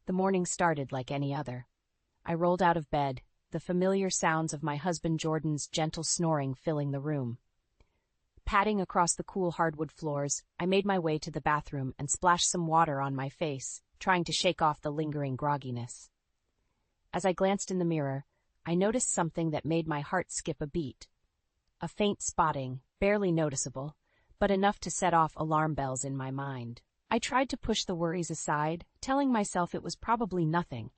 The morning started like any other. I rolled out of bed, the familiar sounds of my husband Jordan's gentle snoring filling the room. Padding across the cool hardwood floors, I made my way to the bathroom and splashed some water on my face, trying to shake off the lingering grogginess. As I glanced in the mirror, I noticed something that made my heart skip a beat. A faint spotting, barely noticeable, but enough to set off alarm bells in my mind. I tried to push the worries aside, telling myself it was probably nothing,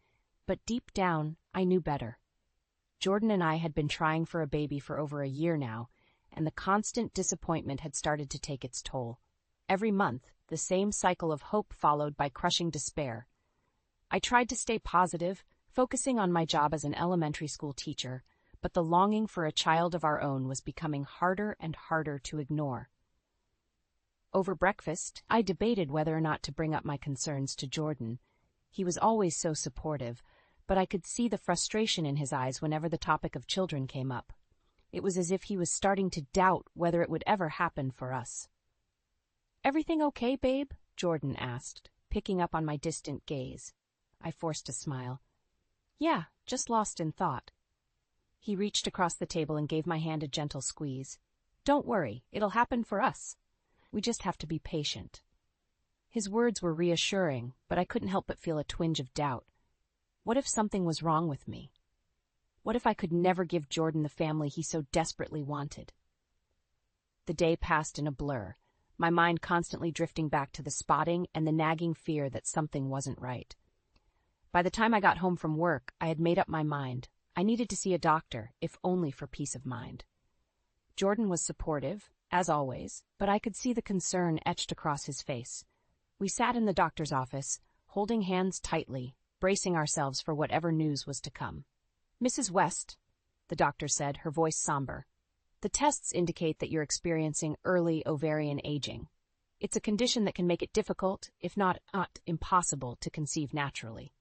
but deep down, I knew better. Jordan and I had been trying for a baby for over a year now, and the constant disappointment had started to take its toll. Every month, the same cycle of hope followed by crushing despair. I tried to stay positive, focusing on my job as an elementary school teacher, but the longing for a child of our own was becoming harder and harder to ignore. Over breakfast, I debated whether or not to bring up my concerns to Jordan. He was always so supportive, but I could see the frustration in his eyes whenever the topic of children came up. It was as if he was starting to doubt whether it would ever happen for us. "Everything okay, babe?" Jordan asked, picking up on my distant gaze. I forced a smile. "Yeah, just lost in thought." He reached across the table and gave my hand a gentle squeeze. "Don't worry, it'll happen for us. We just have to be patient." His words were reassuring, but I couldn't help but feel a twinge of doubt. What if something was wrong with me? What if I could never give Jordan the family he so desperately wanted? The day passed in a blur, my mind constantly drifting back to the spotting and the nagging fear that something wasn't right. By the time I got home from work, I had made up my mind. I needed to see a doctor, if only for peace of mind. Jordan was supportive, as always, but I could see the concern etched across his face. We sat in the doctor's office, holding hands tightly, bracing ourselves for whatever news was to come. "Mrs. West," the doctor said, her voice somber, "the tests indicate that you're experiencing early ovarian aging. It's a condition that can make it difficult, if not impossible, to conceive naturally."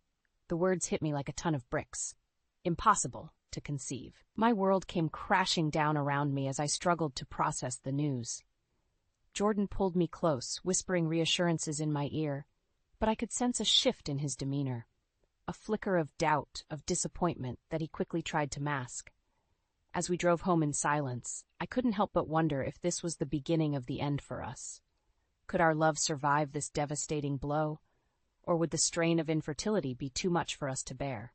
The words hit me like a ton of bricks. Impossible to conceive. My world came crashing down around me as I struggled to process the news. Jordan pulled me close, whispering reassurances in my ear, but I could sense a shift in his demeanor. A flicker of doubt, of disappointment that he quickly tried to mask. As we drove home in silence, I couldn't help but wonder if this was the beginning of the end for us. Could our love survive this devastating blow, or would the strain of infertility be too much for us to bear?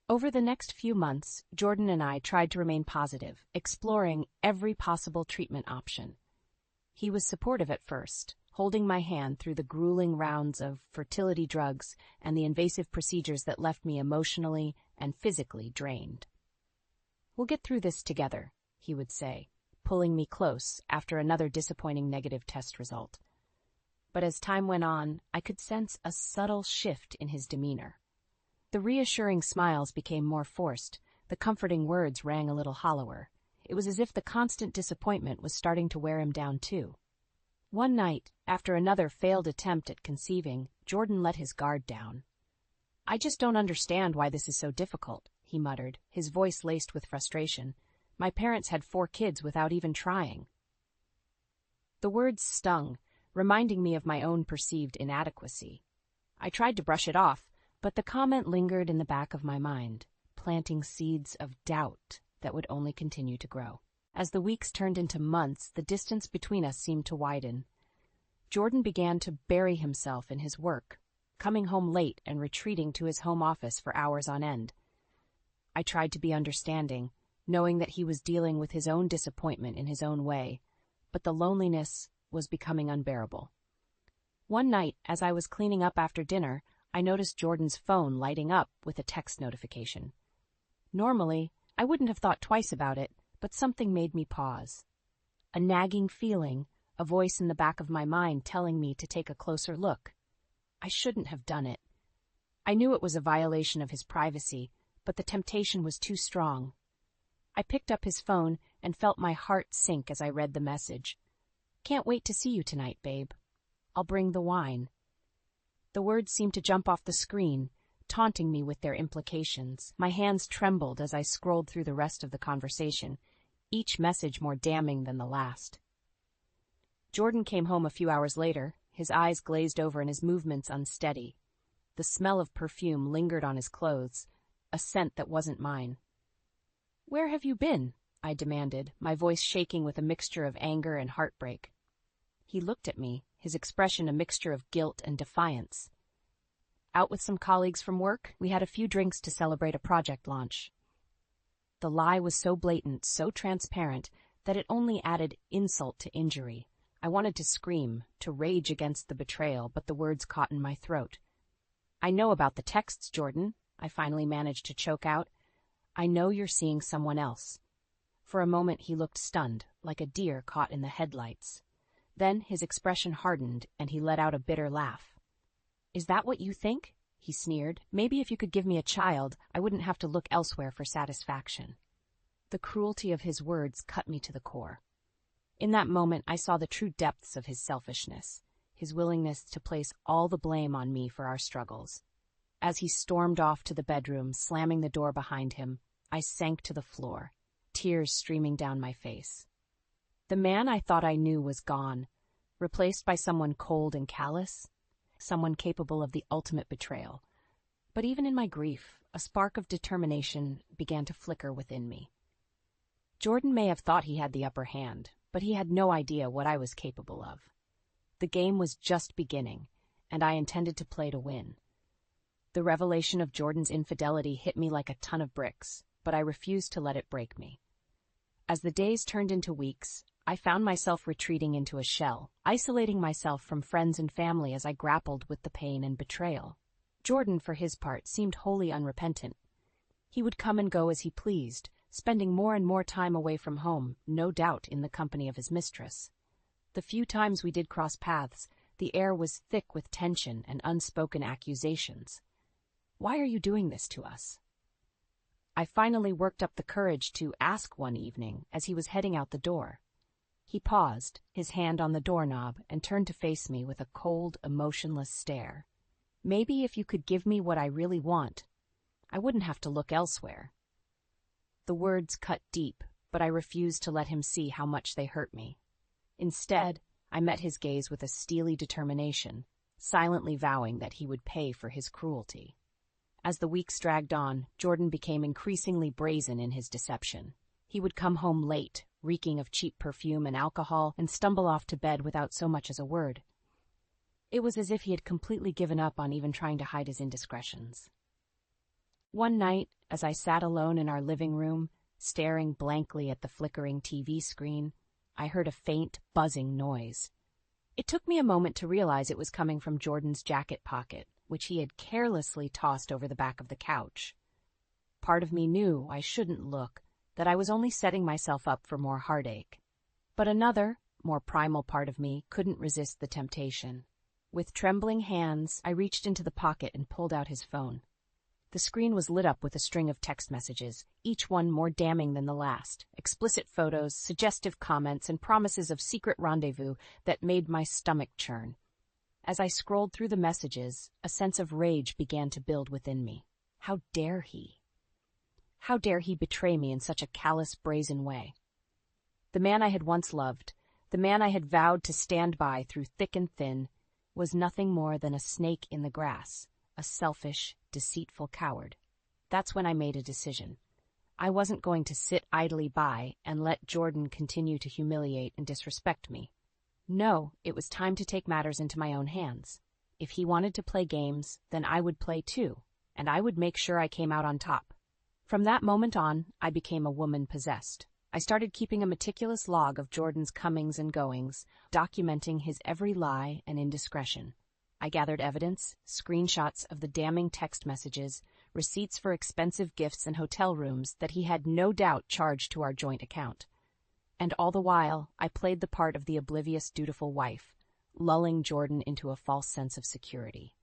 Over the next few months, Jordan and I tried to remain positive, exploring every possible treatment option. He was supportive at first, holding my hand through the grueling rounds of fertility drugs and the invasive procedures that left me emotionally and physically drained. "We'll get through this together," he would say, pulling me close after another disappointing negative test result. But as time went on, I could sense a subtle shift in his demeanor. The reassuring smiles became more forced, the comforting words rang a little hollower. It was as if the constant disappointment was starting to wear him down too. One night, after another failed attempt at conceiving, Jordan let his guard down. "I just don't understand why this is so difficult," he muttered, his voice laced with frustration. "My parents had 4 kids without even trying." The words stung, reminding me of my own perceived inadequacy. I tried to brush it off, but the comment lingered in the back of my mind, planting seeds of doubt that would only continue to grow. As the weeks turned into months, the distance between us seemed to widen. Jordan began to bury himself in his work, coming home late and retreating to his home office for hours on end. I tried to be understanding, knowing that he was dealing with his own disappointment in his own way, but the loneliness was becoming unbearable. One night, as I was cleaning up after dinner, I noticed Jordan's phone lighting up with a text notification. Normally, I wouldn't have thought twice about it, but something made me pause. A nagging feeling, a voice in the back of my mind telling me to take a closer look. I shouldn't have done it. I knew it was a violation of his privacy, but the temptation was too strong. I picked up his phone and felt my heart sink as I read the message. "Can't wait to see you tonight, babe. I'll bring the wine." The words seemed to jump off the screen, taunting me with their implications. My hands trembled as I scrolled through the rest of the conversation, each message more damning than the last. Jordan came home a few hours later, his eyes glazed over and his movements unsteady. The smell of perfume lingered on his clothes, a scent that wasn't mine. "Where have you been?" I demanded, my voice shaking with a mixture of anger and heartbreak. He looked at me, his expression a mixture of guilt and defiance. "Out with some colleagues from work. We had a few drinks to celebrate a project launch." The lie was so blatant, so transparent, that it only added insult to injury. I wanted to scream, to rage against the betrayal, but the words caught in my throat. "I know about the texts, Jordan," I finally managed to choke out. "I know you're seeing someone else." For a moment he looked stunned, like a deer caught in the headlights. Then his expression hardened, and he let out a bitter laugh. "Is that what you think?" he sneered. "Maybe if you could give me a child, I wouldn't have to look elsewhere for satisfaction." The cruelty of his words cut me to the core. In that moment, I saw the true depths of his selfishness, his willingness to place all the blame on me for our struggles. As he stormed off to the bedroom, slamming the door behind him, I sank to the floor, tears streaming down my face. The man I thought I knew was gone, replaced by someone cold and callous, someone capable of the ultimate betrayal. But even in my grief, a spark of determination began to flicker within me. Jordan may have thought he had the upper hand, but he had no idea what I was capable of. The game was just beginning, and I intended to play to win. The revelation of Jordan's infidelity hit me like a ton of bricks, but I refused to let it break me. As the days turned into weeks, I found myself retreating into a shell, isolating myself from friends and family as I grappled with the pain and betrayal. Jordan, for his part, seemed wholly unrepentant. He would come and go as he pleased, spending more and more time away from home, no doubt in the company of his mistress. The few times we did cross paths, the air was thick with tension and unspoken accusations. "Why are you doing this to us?" I finally worked up the courage to ask one evening as he was heading out the door. He paused, his hand on the doorknob, and turned to face me with a cold, emotionless stare. "Maybe if you could give me what I really want, I wouldn't have to look elsewhere." The words cut deep, but I refused to let him see how much they hurt me. Instead, I met his gaze with a steely determination, silently vowing that he would pay for his cruelty. As the weeks dragged on, Jordan became increasingly brazen in his deception. He would come home late, reeking of cheap perfume and alcohol, and stumble off to bed without so much as a word. It was as if he had completely given up on even trying to hide his indiscretions. One night, as I sat alone in our living room, staring blankly at the flickering TV screen, I heard a faint, buzzing noise. It took me a moment to realize it was coming from Jordan's jacket pocket, which he had carelessly tossed over the back of the couch. Part of me knew I shouldn't look, that I was only setting myself up for more heartache. But another, more primal part of me couldn't resist the temptation. With trembling hands, I reached into the pocket and pulled out his phone. The screen was lit up with a string of text messages, each one more damning than the last, explicit photos, suggestive comments, and promises of secret rendezvous that made my stomach churn. As I scrolled through the messages, a sense of rage began to build within me. How dare he? How dare he betray me in such a callous, brazen way? The man I had once loved, the man I had vowed to stand by through thick and thin, was nothing more than a snake in the grass, a selfish, deceitful coward. That's when I made a decision. I wasn't going to sit idly by and let Jordan continue to humiliate and disrespect me. No, it was time to take matters into my own hands. If he wanted to play games, then I would play too, and I would make sure I came out on top. From that moment on, I became a woman possessed. I started keeping a meticulous log of Jordan's comings and goings, documenting his every lie and indiscretion. I gathered evidence, screenshots of the damning text messages, receipts for expensive gifts and hotel rooms that he had no doubt charged to our joint account. And all the while, I played the part of the oblivious, dutiful wife, lulling Jordan into a false sense of security.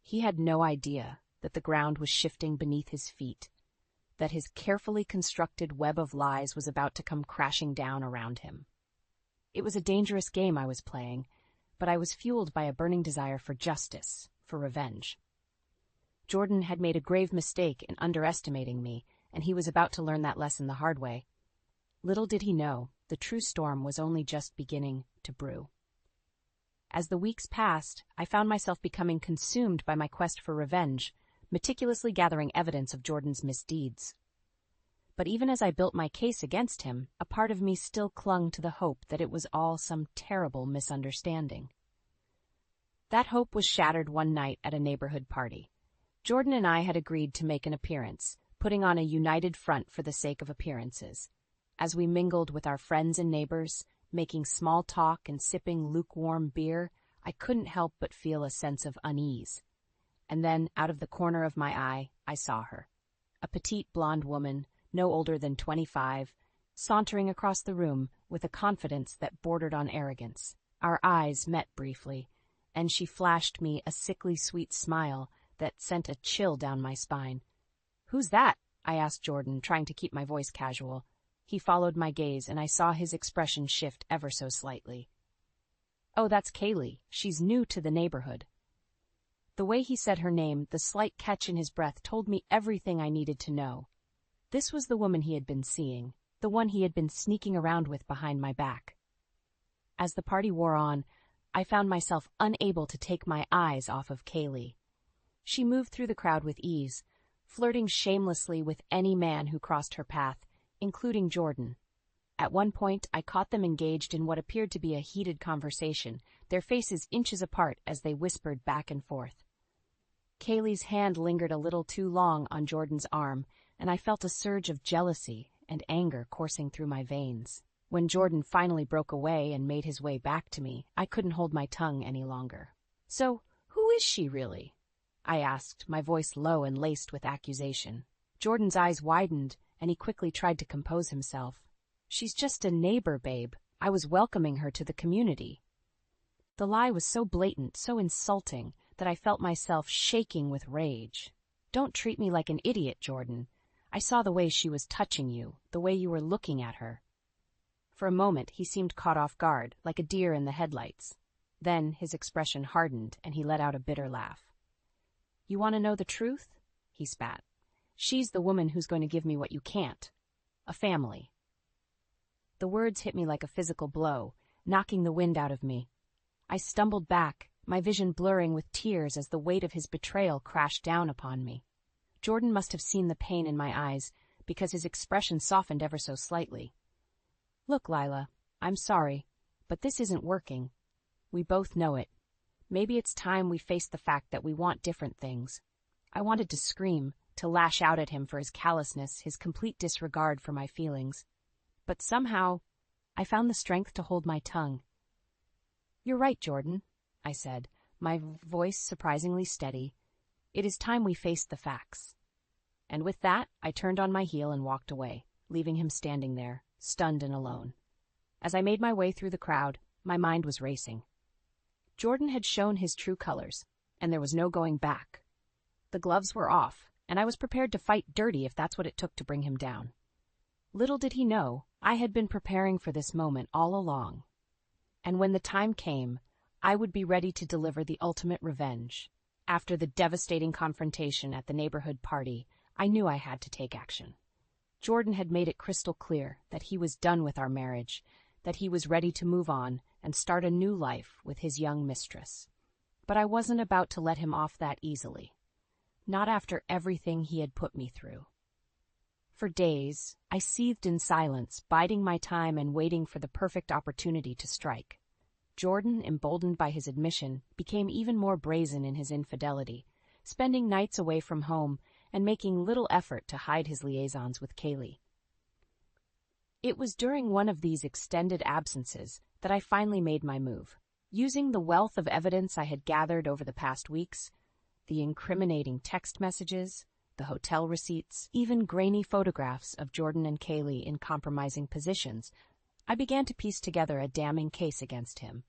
He had no idea that the ground was shifting beneath his feet, that his carefully constructed web of lies was about to come crashing down around him. It was a dangerous game I was playing, but I was fueled by a burning desire for justice, for revenge. Jordan had made a grave mistake in underestimating me, and he was about to learn that lesson the hard way. Little did he know, the true storm was only just beginning to brew. As the weeks passed, I found myself becoming consumed by my quest for revenge, meticulously gathering evidence of Jordan's misdeeds. But even as I built my case against him, a part of me still clung to the hope that it was all some terrible misunderstanding. That hope was shattered one night at a neighborhood party. Jordan and I had agreed to make an appearance, putting on a united front for the sake of appearances. As we mingled with our friends and neighbors, making small talk and sipping lukewarm beer, I couldn't help but feel a sense of unease. And then, out of the corner of my eye, I saw her. A petite blonde woman, no older than 25, sauntering across the room with a confidence that bordered on arrogance. Our eyes met briefly, and she flashed me a sickly sweet smile that sent a chill down my spine. "Who's that?" I asked Jordan, trying to keep my voice casual. He followed my gaze, and I saw his expression shift ever so slightly. "Oh, that's Kaylee. She's new to the neighborhood." The way he said her name, the slight catch in his breath, told me everything I needed to know. This was the woman he had been seeing, the one he had been sneaking around with behind my back. As the party wore on, I found myself unable to take my eyes off of Kaylee. She moved through the crowd with ease, flirting shamelessly with any man who crossed her path, including Jordan. At one point, I caught them engaged in what appeared to be a heated conversation, their faces inches apart as they whispered back and forth. Kaylee's hand lingered a little too long on Jordan's arm, and I felt a surge of jealousy and anger coursing through my veins. When Jordan finally broke away and made his way back to me, I couldn't hold my tongue any longer. "So, who is she really?" I asked, my voice low and laced with accusation. Jordan's eyes widened, and he quickly tried to compose himself. "She's just a neighbor, babe. I was welcoming her to the community." The lie was so blatant, so insulting, that I felt myself shaking with rage. "Don't treat me like an idiot, Jordan. I saw the way she was touching you, the way you were looking at her." For a moment, he seemed caught off guard, like a deer in the headlights. Then his expression hardened, and he let out a bitter laugh. "You want to know the truth?" he spat. "She's the woman who's going to give me what you can't. A family." The words hit me like a physical blow, knocking the wind out of me. I stumbled back, my vision blurring with tears as the weight of his betrayal crashed down upon me. Jordan must have seen the pain in my eyes, because his expression softened ever so slightly. "Look, Lila, I'm sorry, but this isn't working. We both know it. Maybe it's time we face the fact that we want different things." I wanted to scream, to lash out at him for his callousness, his complete disregard for my feelings. But somehow, I found the strength to hold my tongue. "You're right, Jordan," I said, my voice surprisingly steady. "It is time we faced the facts." And with that, I turned on my heel and walked away, leaving him standing there, stunned and alone. As I made my way through the crowd, my mind was racing. Jordan had shown his true colors, and there was no going back. The gloves were off, and I was prepared to fight dirty if that's what it took to bring him down. Little did he know, I had been preparing for this moment all along. And when the time came, I would be ready to deliver the ultimate revenge. After the devastating confrontation at the neighborhood party, I knew I had to take action. Jordan had made it crystal clear that he was done with our marriage, that he was ready to move on and start a new life with his young mistress. But I wasn't about to let him off that easily. Not after everything he had put me through. For days, I seethed in silence, biding my time and waiting for the perfect opportunity to strike. Jordan, emboldened by his admission, became even more brazen in his infidelity, spending nights away from home and making little effort to hide his liaisons with Kaylee. It was during one of these extended absences that I finally made my move. Using the wealth of evidence I had gathered over the past weeks, the incriminating text messages, the hotel receipts, even grainy photographs of Jordan and Kaylee in compromising positions, I began to piece together a damning case against him.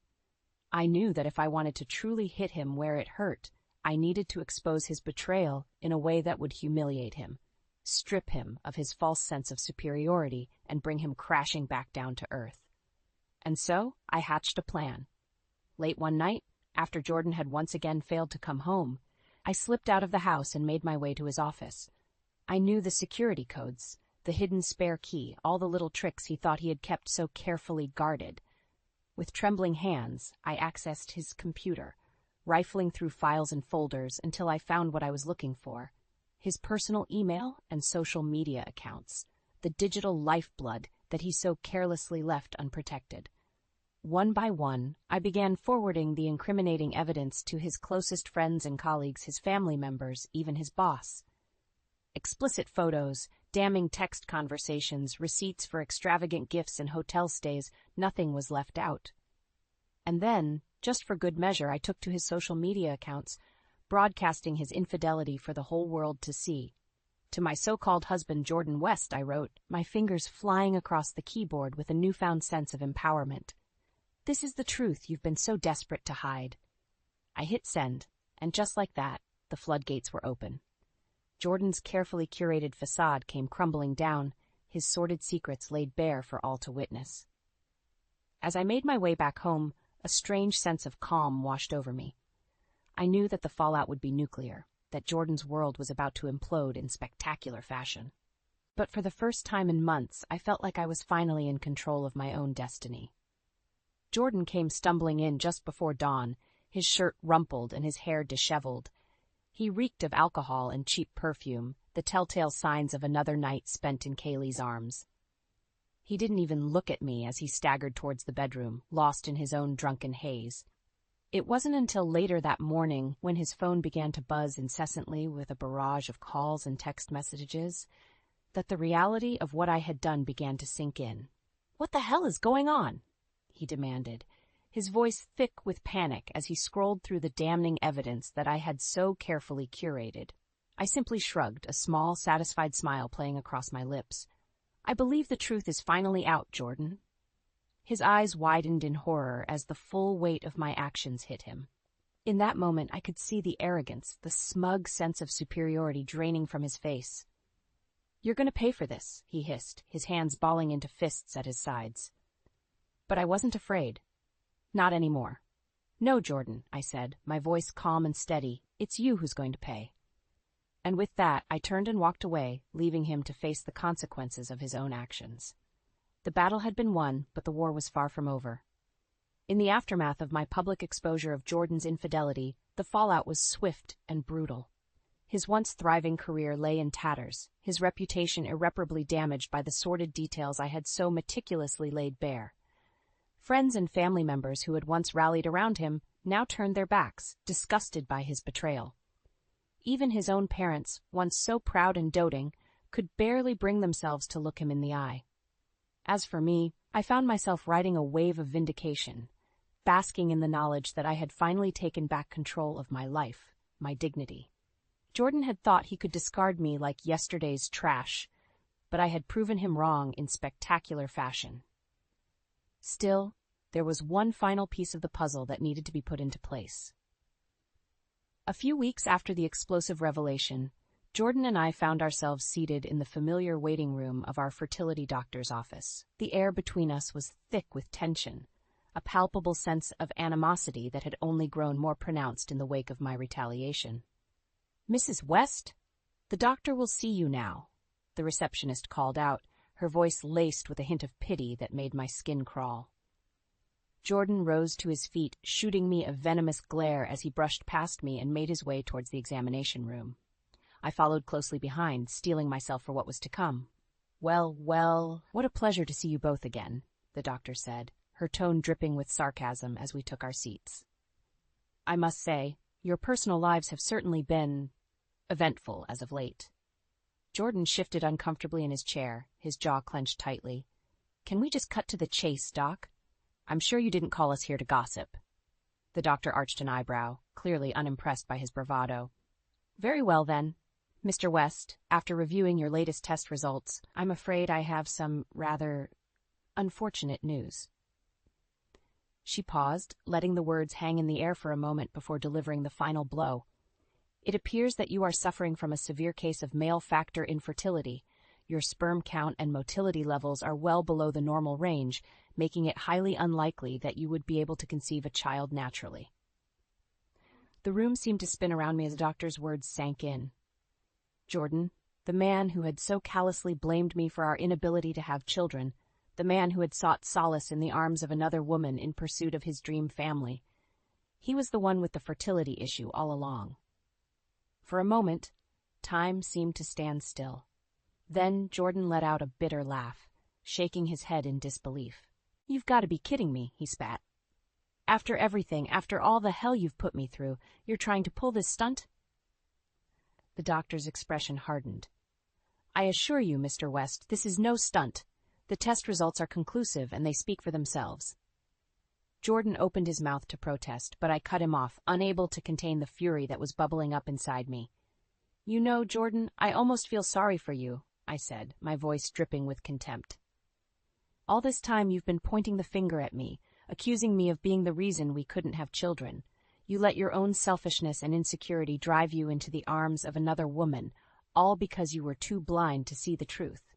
I knew that if I wanted to truly hit him where it hurt, I needed to expose his betrayal in a way that would humiliate him, strip him of his false sense of superiority, and bring him crashing back down to earth. And so I hatched a plan. Late one night, after Jordan had once again failed to come home, I slipped out of the house and made my way to his office. I knew the security codes, the hidden spare key, all the little tricks he thought he had kept so carefully guarded. With trembling hands, I accessed his computer, rifling through files and folders until I found what I was looking for: his personal email and social media accounts, the digital lifeblood that he so carelessly left unprotected. One by one, I began forwarding the incriminating evidence to his closest friends and colleagues, his family members, even his boss. Explicit photos, damning text conversations, receipts for extravagant gifts and hotel stays, nothing was left out. And then, just for good measure, I took to his social media accounts, broadcasting his infidelity for the whole world to see. To my so-called husband, Jordan West, I wrote, my fingers flying across the keyboard with a newfound sense of empowerment. This is the truth you've been so desperate to hide. I hit send, and just like that, the floodgates were open. Jordan's carefully curated facade came crumbling down, his sordid secrets laid bare for all to witness. As I made my way back home, a strange sense of calm washed over me. I knew that the fallout would be nuclear, that Jordan's world was about to implode in spectacular fashion. But for the first time in months, I felt like I was finally in control of my own destiny. Jordan came stumbling in just before dawn, his shirt rumpled and his hair disheveled. He reeked of alcohol and cheap perfume, the telltale signs of another night spent in Kaylee's arms. He didn't even look at me as he staggered towards the bedroom, lost in his own drunken haze. It wasn't until later that morning, when his phone began to buzz incessantly with a barrage of calls and text messages, that the reality of what I had done began to sink in. "What the hell is going on?" he demanded, his voice thick with panic as he scrolled through the damning evidence that I had so carefully curated. I simply shrugged, a small, satisfied smile playing across my lips. "I believe the truth is finally out, Jordan." His eyes widened in horror as the full weight of my actions hit him. In that moment, I could see the arrogance, the smug sense of superiority draining from his face. "You're going to pay for this," he hissed, his hands balling into fists at his sides. But I wasn't afraid. Not anymore. "No, Jordan," I said, my voice calm and steady. "It's you who's going to pay." And with that, I turned and walked away, leaving him to face the consequences of his own actions. The battle had been won, but the war was far from over. In the aftermath of my public exposure of Jordan's infidelity, the fallout was swift and brutal. His once thriving career lay in tatters, his reputation irreparably damaged by the sordid details I had so meticulously laid bare. Friends and family members who had once rallied around him now turned their backs, disgusted by his betrayal. Even his own parents, once so proud and doting, could barely bring themselves to look him in the eye. As for me, I found myself riding a wave of vindication, basking in the knowledge that I had finally taken back control of my life, my dignity. Jordan had thought he could discard me like yesterday's trash, but I had proven him wrong in spectacular fashion. Still, there was one final piece of the puzzle that needed to be put into place. A few weeks after the explosive revelation, Jordan and I found ourselves seated in the familiar waiting room of our fertility doctor's office. The air between us was thick with tension, a palpable sense of animosity that had only grown more pronounced in the wake of my retaliation. "Mrs. West, the doctor will see you now," the receptionist called out, her voice laced with a hint of pity that made my skin crawl. Jordan rose to his feet, shooting me a venomous glare as he brushed past me and made his way towards the examination room. I followed closely behind, steeling myself for what was to come. "Well, what a pleasure to see you both again," the doctor said, her tone dripping with sarcasm as we took our seats. "I must say, your personal lives have certainly been eventful as of late." Jordan shifted uncomfortably in his chair, his jaw clenched tightly. "Can we just cut to the chase, Doc? I'm sure you didn't call us here to gossip." The doctor arched an eyebrow, clearly unimpressed by his bravado. "Very well, then. Mr. West, after reviewing your latest test results, I'm afraid I have some rather unfortunate news." She paused, letting the words hang in the air for a moment before delivering the final blow. "It appears that you are suffering from a severe case of male factor infertility. Your sperm count and motility levels are well below the normal range, making it highly unlikely that you would be able to conceive a child naturally." The room seemed to spin around me as the doctor's words sank in. Jordan, the man who had so callously blamed me for our inability to have children, the man who had sought solace in the arms of another woman in pursuit of his dream family. He was the one with the fertility issue all along. For a moment, time seemed to stand still. Then Jordan let out a bitter laugh, shaking his head in disbelief. "You've got to be kidding me," he spat. "After everything, after all the hell you've put me through, you're trying to pull this stunt?" The doctor's expression hardened. "I assure you, Mr. West, this is no stunt. The test results are conclusive and they speak for themselves." Jordan opened his mouth to protest, but I cut him off, unable to contain the fury that was bubbling up inside me. "You know, Jordan, I almost feel sorry for you," I said, my voice dripping with contempt. "All this time you've been pointing the finger at me, accusing me of being the reason we couldn't have children. You let your own selfishness and insecurity drive you into the arms of another woman, all because you were too blind to see the truth."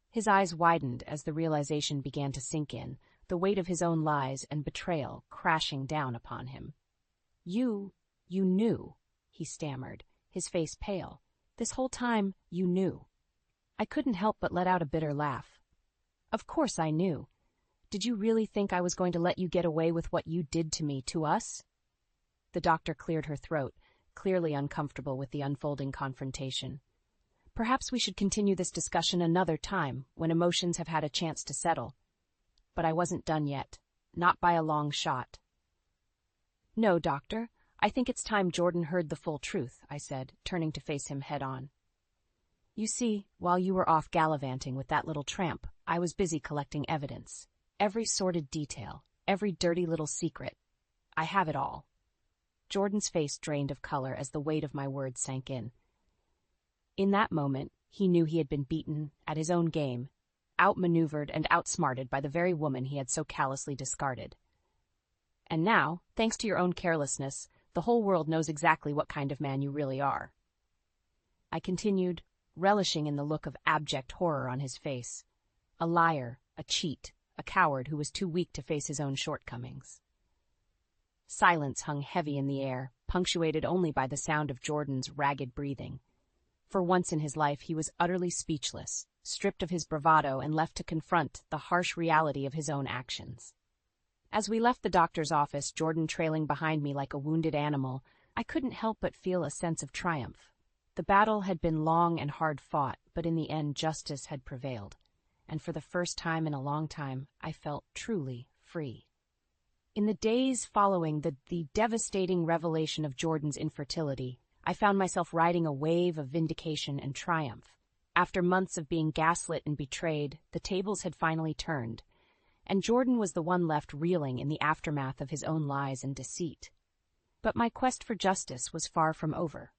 His eyes widened as the realization began to sink in, the weight of his own lies and betrayal crashing down upon him. You knew," he stammered, his face pale. "This whole time, you knew." I couldn't help but let out a bitter laugh. "Of course I knew. Did you really think I was going to let you get away with what you did to me, to us?" The doctor cleared her throat, clearly uncomfortable with the unfolding confrontation. "Perhaps we should continue this discussion another time, when emotions have had a chance to settle." But I wasn't done yet, not by a long shot. "No, doctor, I think it's time Jordan heard the full truth," I said, turning to face him head-on. "You see, while you were off gallivanting with that little tramp, I was busy collecting evidence. Every sordid detail, every dirty little secret. I have it all." Jordan's face drained of color as the weight of my words sank in. In that moment, he knew he had been beaten at his own game, outmaneuvered and outsmarted by the very woman he had so callously discarded. "And now, thanks to your own carelessness, the whole world knows exactly what kind of man you really are." I continued, relishing in the look of abject horror on his face. A liar, a cheat, a coward who was too weak to face his own shortcomings. Silence hung heavy in the air, punctuated only by the sound of Jordan's ragged breathing. For once in his life he was utterly speechless, stripped of his bravado and left to confront the harsh reality of his own actions. As we left the doctor's office, Jordan trailing behind me like a wounded animal, I couldn't help but feel a sense of triumph. The battle had been long and hard fought, but in the end justice had prevailed, and for the first time in a long time I felt truly free. In the days following the devastating revelation of Jordan's infertility, I found myself riding a wave of vindication and triumph. After months of being gaslit and betrayed, the tables had finally turned, and Jordan was the one left reeling in the aftermath of his own lies and deceit. But my quest for justice was far from over.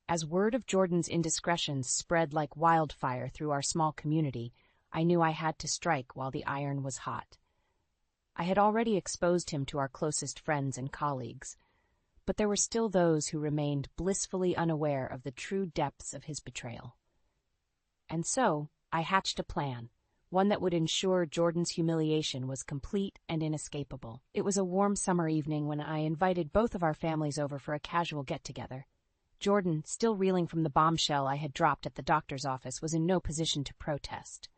As word of Jordan's indiscretions spread like wildfire through our small community, I knew I had to strike while the iron was hot. I had already exposed him to our closest friends and colleagues, but there were still those who remained blissfully unaware of the true depths of his betrayal. And so, I hatched a plan, one that would ensure Jordan's humiliation was complete and inescapable. It was a warm summer evening when I invited both of our families over for a casual get-together. Jordan, still reeling from the bombshell I had dropped at the doctor's office, was in no position to protest.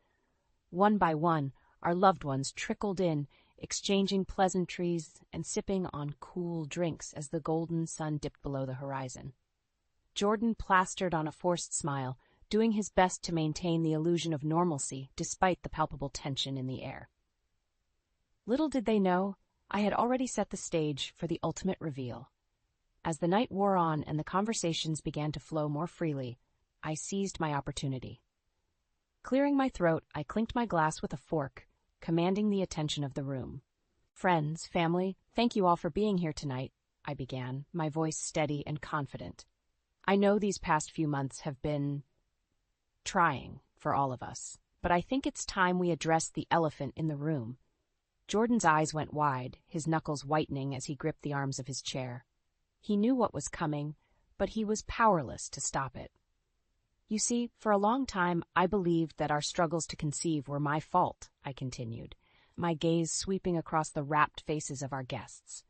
One by one, our loved ones trickled in, exchanging pleasantries and sipping on cool drinks as the golden sun dipped below the horizon. Jordan plastered on a forced smile, doing his best to maintain the illusion of normalcy despite the palpable tension in the air. Little did they know, I had already set the stage for the ultimate reveal. As the night wore on and the conversations began to flow more freely, I seized my opportunity. Clearing my throat, I clinked my glass with a fork, commanding the attention of the room. "Friends, family, thank you all for being here tonight," I began, my voice steady and confident. "I know these past few months have been trying for all of us, but I think it's time we address the elephant in the room." Jordan's eyes went wide, his knuckles whitening as he gripped the arms of his chair. He knew what was coming, but he was powerless to stop it. "You see, for a long time I believed that our struggles to conceive were my fault," I continued, my gaze sweeping across the rapt faces of our guests.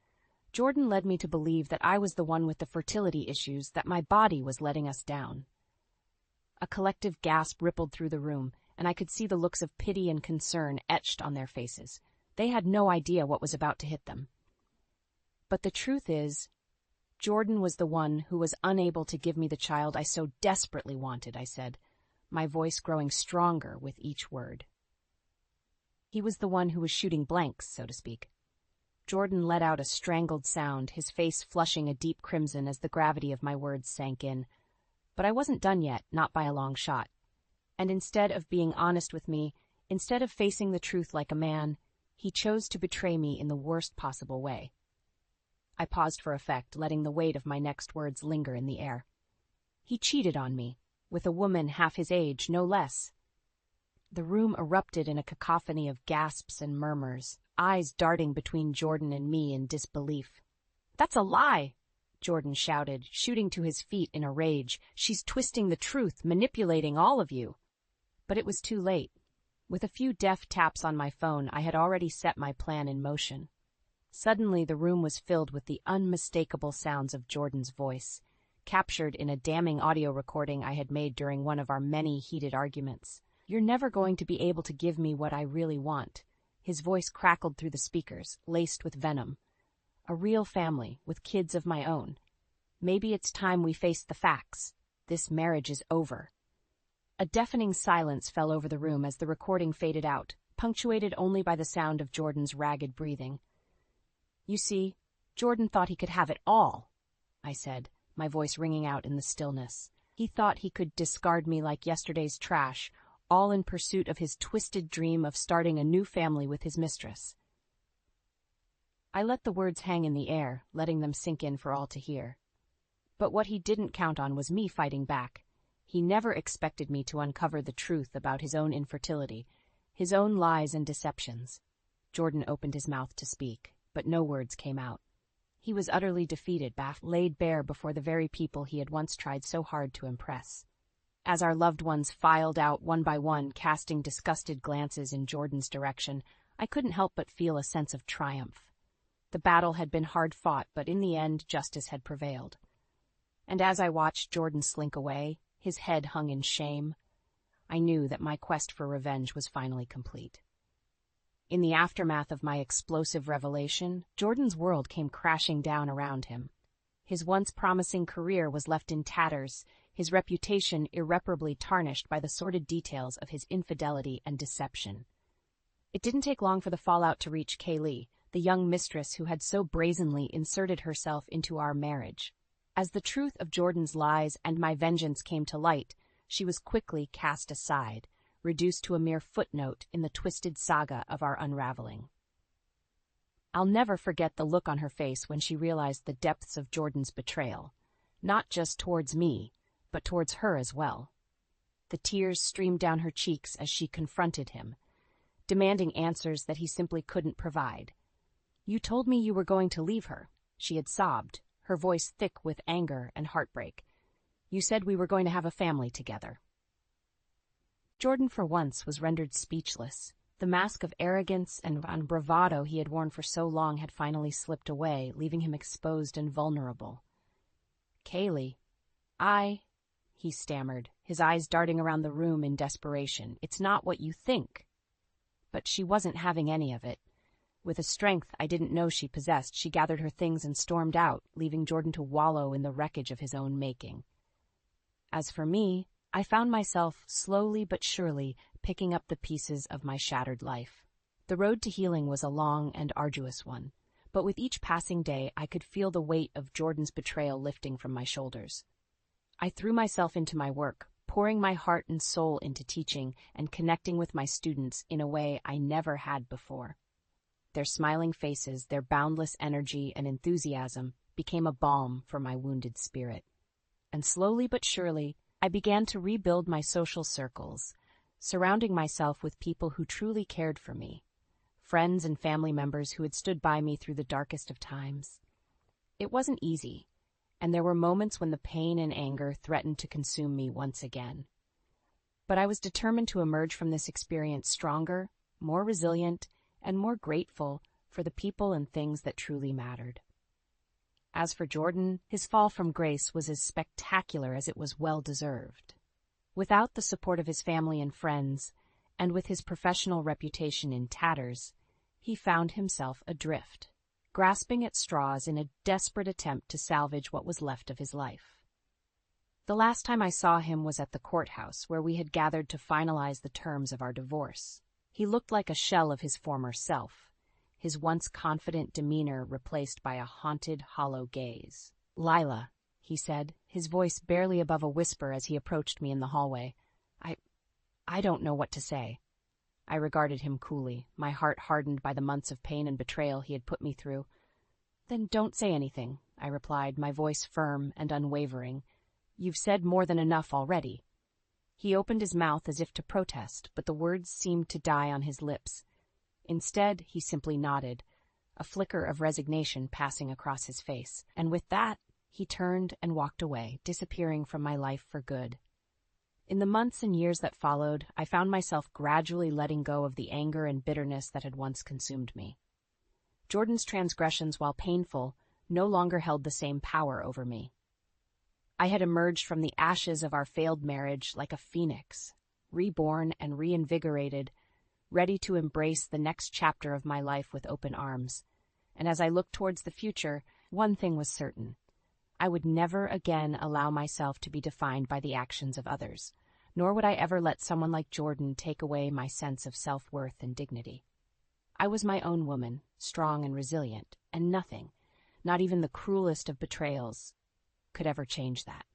"Jordan led me to believe that I was the one with the fertility issues, that my body was letting us down." A collective gasp rippled through the room, and I could see the looks of pity and concern etched on their faces. They had no idea what was about to hit them. But the truth is, Jordan was the one who was unable to give me the child I so desperately wanted, I said, my voice growing stronger with each word. He was the one who was shooting blanks, so to speak. Jordan let out a strangled sound, his face flushing a deep crimson as the gravity of my words sank in. But I wasn't done yet, not by a long shot. And instead of being honest with me, instead of facing the truth like a man, he chose to betray me in the worst possible way. I paused for effect, letting the weight of my next words linger in the air. He cheated on me, with a woman half his age, no less. The room erupted in a cacophony of gasps and murmurs, eyes darting between Jordan and me in disbelief. "That's a lie!" Jordan shouted, shooting to his feet in a rage. "She's twisting the truth, manipulating all of you." But it was too late. With a few deft taps on my phone, I had already set my plan in motion. Suddenly, the room was filled with the unmistakable sounds of Jordan's voice, captured in a damning audio recording I had made during one of our many heated arguments. "You're never going to be able to give me what I really want." His voice crackled through the speakers, laced with venom. "A real family, with kids of my own. Maybe it's time we face the facts. This marriage is over." A deafening silence fell over the room as the recording faded out, punctuated only by the sound of Jordan's ragged breathing. "You see, Jordan thought he could have it all," I said, my voice ringing out in the stillness. "He thought he could discard me like yesterday's trash, all in pursuit of his twisted dream of starting a new family with his mistress." I let the words hang in the air, letting them sink in for all to hear. But what he didn't count on was me fighting back. He never expected me to uncover the truth about his own infertility, his own lies and deceptions. Jordan opened his mouth to speak, but no words came out. He was utterly defeated, laid bare before the very people he had once tried so hard to impress. As our loved ones filed out one by one, casting disgusted glances in Jordan's direction, I couldn't help but feel a sense of triumph. The battle had been hard fought, but in the end, justice had prevailed. And as I watched Jordan slink away, his head hung in shame, I knew that my quest for revenge was finally complete. In the aftermath of my explosive revelation, Jordan's world came crashing down around him. His once promising career was left in tatters, his reputation irreparably tarnished by the sordid details of his infidelity and deception. It didn't take long for the fallout to reach Kaylee, the young mistress who had so brazenly inserted herself into our marriage. As the truth of Jordan's lies and my vengeance came to light, she was quickly cast aside, reduced to a mere footnote in the twisted saga of our unraveling. I'll never forget the look on her face when she realized the depths of Jordan's betrayal, not just towards me, but towards her as well. The tears streamed down her cheeks as she confronted him, demanding answers that he simply couldn't provide. "You told me you were going to leave her," she had sobbed, her voice thick with anger and heartbreak. "You said we were going to have a family together." Jordan, for once, was rendered speechless. The mask of arrogance and bravado he had worn for so long had finally slipped away, leaving him exposed and vulnerable. "Kaylee, he stammered, his eyes darting around the room in desperation. "It's not what you think." But she wasn't having any of it. With a strength I didn't know she possessed, she gathered her things and stormed out, leaving Jordan to wallow in the wreckage of his own making. As for me, I found myself, slowly but surely, picking up the pieces of my shattered life. The road to healing was a long and arduous one, but with each passing day I could feel the weight of Jordan's betrayal lifting from my shoulders. I threw myself into my work, pouring my heart and soul into teaching and connecting with my students in a way I never had before. Their smiling faces, their boundless energy and enthusiasm became a balm for my wounded spirit. And slowly but surely, I began to rebuild my social circles, surrounding myself with people who truly cared for me, friends and family members who had stood by me through the darkest of times. It wasn't easy, and there were moments when the pain and anger threatened to consume me once again. But I was determined to emerge from this experience stronger, more resilient, and more grateful for the people and things that truly mattered. As for Jordan, his fall from grace was as spectacular as it was well-deserved. Without the support of his family and friends, and with his professional reputation in tatters, he found himself adrift, grasping at straws in a desperate attempt to salvage what was left of his life. The last time I saw him was at the courthouse, where we had gathered to finalize the terms of our divorce. He looked like a shell of his former self, his once confident demeanor replaced by a haunted, hollow gaze. "Lila," he said, his voice barely above a whisper as he approached me in the hallway. I don't know what to say." I regarded him coolly, my heart hardened by the months of pain and betrayal he had put me through. "Then don't say anything," I replied, my voice firm and unwavering. "You've said more than enough already." He opened his mouth as if to protest, but the words seemed to die on his lips. Instead, he simply nodded, a flicker of resignation passing across his face, and with that, he turned and walked away, disappearing from my life for good. In the months and years that followed, I found myself gradually letting go of the anger and bitterness that had once consumed me. Jordan's transgressions, while painful, no longer held the same power over me. I had emerged from the ashes of our failed marriage like a phoenix, reborn and reinvigorated, ready to embrace the next chapter of my life with open arms. And as I looked towards the future, one thing was certain. I would never again allow myself to be defined by the actions of others, nor would I ever let someone like Jordan take away my sense of self-worth and dignity. I was my own woman, strong and resilient, and nothing, not even the cruelest of betrayals, could ever change that.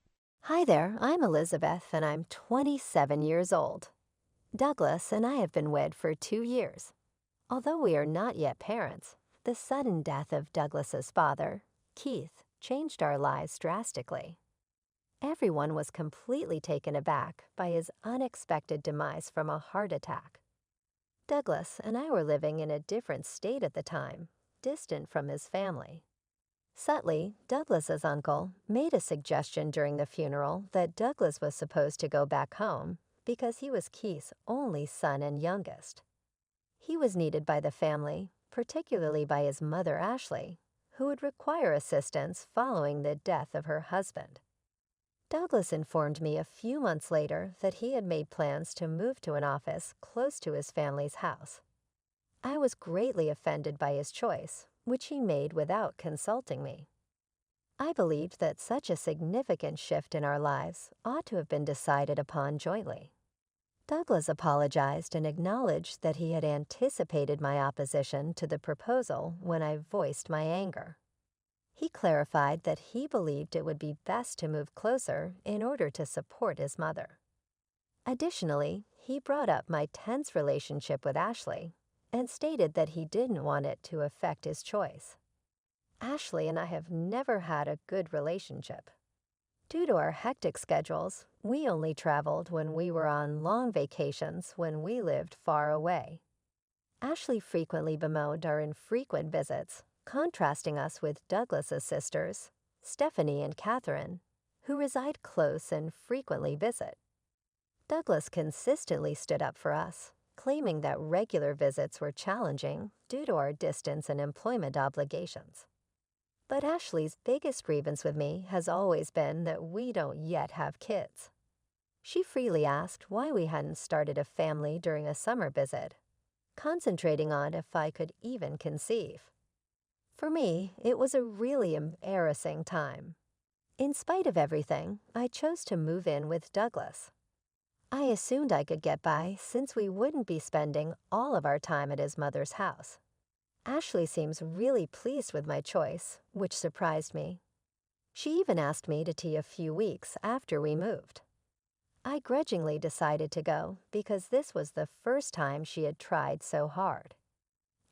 Hi there, I'm Elizabeth, and I'm 27 years old. Douglas and I have been wed for 2 years. Although we are not yet parents, the sudden death of Douglas's father, Keith, changed our lives drastically. Everyone was completely taken aback by his unexpected demise from a heart attack. Douglas and I were living in a different state at the time, distant from his family. Subtly, Douglas's uncle made a suggestion during the funeral that Douglas was supposed to go back home because he was Keith's only son and youngest. He was needed by the family, particularly by his mother Ashley, who would require assistance following the death of her husband. Douglas informed me a few months later that he had made plans to move to an office close to his family's house. I was greatly offended by his choice, which he made without consulting me. I believed that such a significant shift in our lives ought to have been decided upon jointly. Douglas apologized and acknowledged that he had anticipated my opposition to the proposal when I voiced my anger. He clarified that he believed it would be best to move closer in order to support his mother. Additionally, he brought up my tense relationship with Ashley and stated that he didn't want it to affect his choice. Ashley and I have never had a good relationship. Due to our hectic schedules, we only traveled when we were on long vacations when we lived far away. Ashley frequently bemoaned our infrequent visits, contrasting us with Douglas's sisters, Stephanie and Catherine, who reside close and frequently visit. Douglas consistently stood up for us, claiming that regular visits were challenging due to our distance and employment obligations. But Ashley's biggest grievance with me has always been that we don't yet have kids. She freely asked why we hadn't started a family during a summer visit, concentrating on if I could even conceive. For me, it was a really embarrassing time. In spite of everything, I chose to move in with Douglas. I assumed I could get by since we wouldn't be spending all of our time at his mother's house. Ashley seems really pleased with my choice, which surprised me. She even asked me to tea a few weeks after we moved. I grudgingly decided to go because this was the first time she had tried so hard.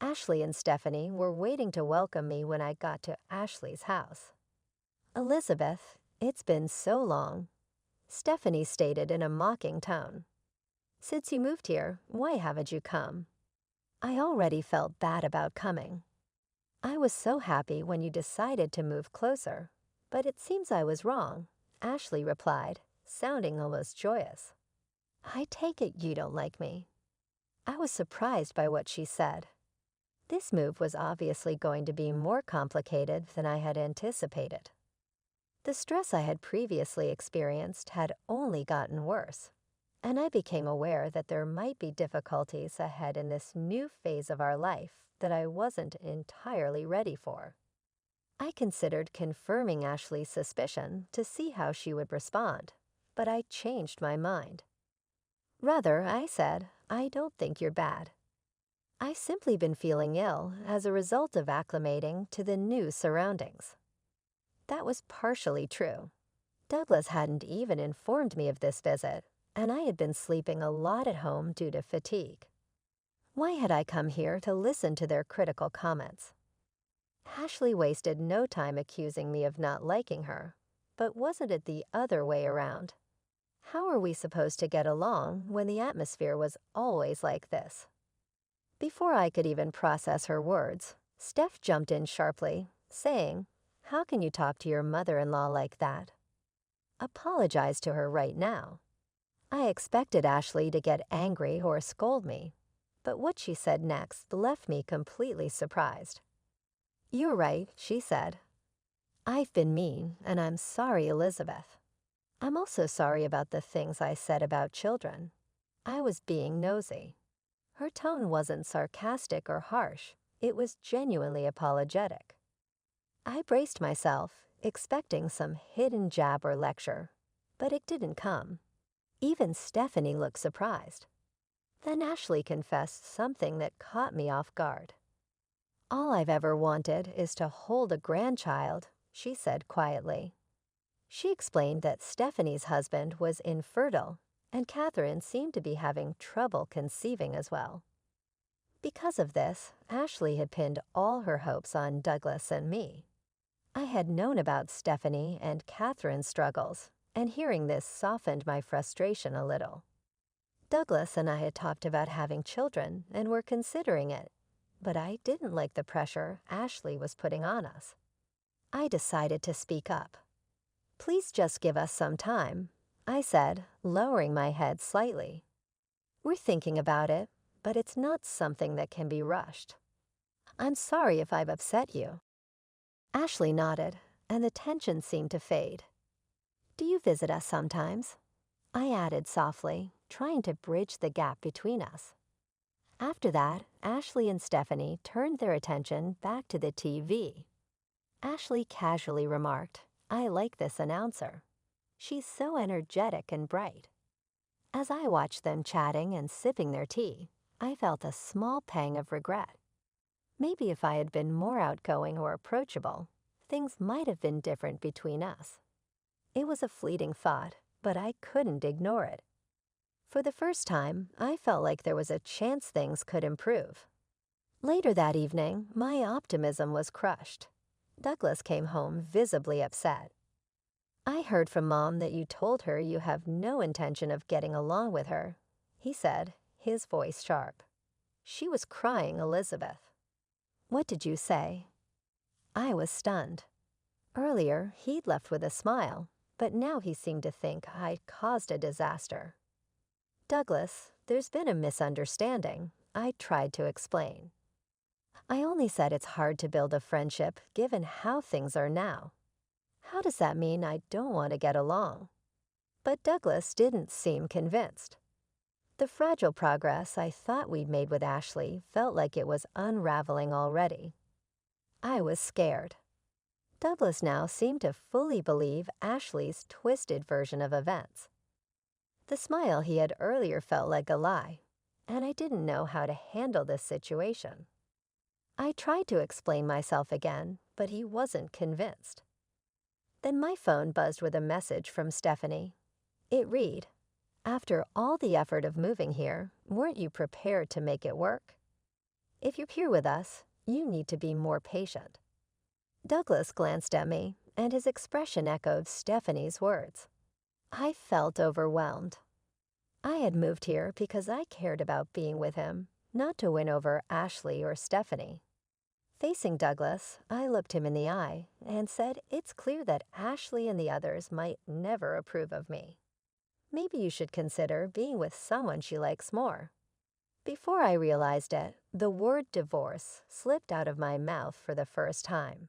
Ashley and Stephanie were waiting to welcome me when I got to Ashley's house. "Elizabeth, it's been so long," Stephanie stated in a mocking tone. "Since you moved here, why haven't you come?" I already felt bad about coming. "I was so happy when you decided to move closer, but it seems I was wrong," Ashley replied, sounding almost joyous. "I take it you don't like me." I was surprised by what she said. This move was obviously going to be more complicated than I had anticipated. The stress I had previously experienced had only gotten worse. and I became aware that there might be difficulties ahead in this new phase of our life that I wasn't entirely ready for. I considered confirming Ashley's suspicion to see how she would respond, but I changed my mind. Rather, I said, I don't think you're bad. I've simply been feeling ill as a result of acclimating to the new surroundings. That was partially true. Douglas hadn't even informed me of this visit, and I had been sleeping a lot at home due to fatigue. Why had I come here to listen to their critical comments? Ashley wasted no time accusing me of not liking her, but wasn't it the other way around? How are we supposed to get along when the atmosphere was always like this? Before I could even process her words, Steph jumped in sharply, saying, "How can you talk to your mother-in-law like that? Apologize to her right now." I expected Ashley to get angry or scold me, but what she said next left me completely surprised. "You're right," she said. "I've been mean, and I'm sorry, Elizabeth. I'm also sorry about the things I said about children. I was being nosy." Her tone wasn't sarcastic or harsh. It was genuinely apologetic. I braced myself, expecting some hidden jab or lecture, but it didn't come. Even Stephanie looked surprised. Then Ashley confessed something that caught me off guard. "All I've ever wanted is to hold a grandchild," she said quietly. She explained that Stephanie's husband was infertile, and Catherine seemed to be having trouble conceiving as well. Because of this, Ashley had pinned all her hopes on Douglas and me. I had known about Stephanie and Catherine's struggles, and hearing this softened my frustration a little. Douglas and I had talked about having children and were considering it, but I didn't like the pressure Ashley was putting on us. I decided to speak up. "Please just give us some time," I said, lowering my head slightly. "We're thinking about it, but it's not something that can be rushed. I'm sorry if I've upset you." Ashley nodded, and the tension seemed to fade. "Do you visit us sometimes?" I added softly, trying to bridge the gap between us. After that, Ashley and Stephanie turned their attention back to the TV. Ashley casually remarked, "I like this announcer. She's so energetic and bright." As I watched them chatting and sipping their tea, I felt a small pang of regret. Maybe if I had been more outgoing or approachable, things might have been different between us. It was a fleeting thought, but I couldn't ignore it. For the first time, I felt like there was a chance things could improve. Later that evening, my optimism was crushed. Douglas came home visibly upset. "I heard from Mom that you told her you have no intention of getting along with her," he said, his voice sharp. "She was crying, Elizabeth." "What did you say?" I was stunned. Earlier, he'd left with a smile, but now he seemed to think I'd caused a disaster. "Douglas, there's been a misunderstanding," I tried to explain. "I only said it's hard to build a friendship given how things are now. How does that mean I don't want to get along?" But Douglas didn't seem convinced. The fragile progress I thought we'd made with Ashley felt like it was unraveling already. I was scared. Douglas now seemed to fully believe Ashley's twisted version of events. The smile he had earlier felt like a lie, and I didn't know how to handle this situation. I tried to explain myself again, but he wasn't convinced. Then my phone buzzed with a message from Stephanie. It read, "After all the effort of moving here, weren't you prepared to make it work? If you're here with us, you need to be more patient." Douglas glanced at me, and his expression echoed Stephanie's words. I felt overwhelmed. I had moved here because I cared about being with him, not to win over Ashley or Stephanie. Facing Douglas, I looked him in the eye and said it's clear that Ashley and the others might never approve of me. Maybe you should consider being with someone she likes more. Before I realized it, the word divorce slipped out of my mouth for the first time.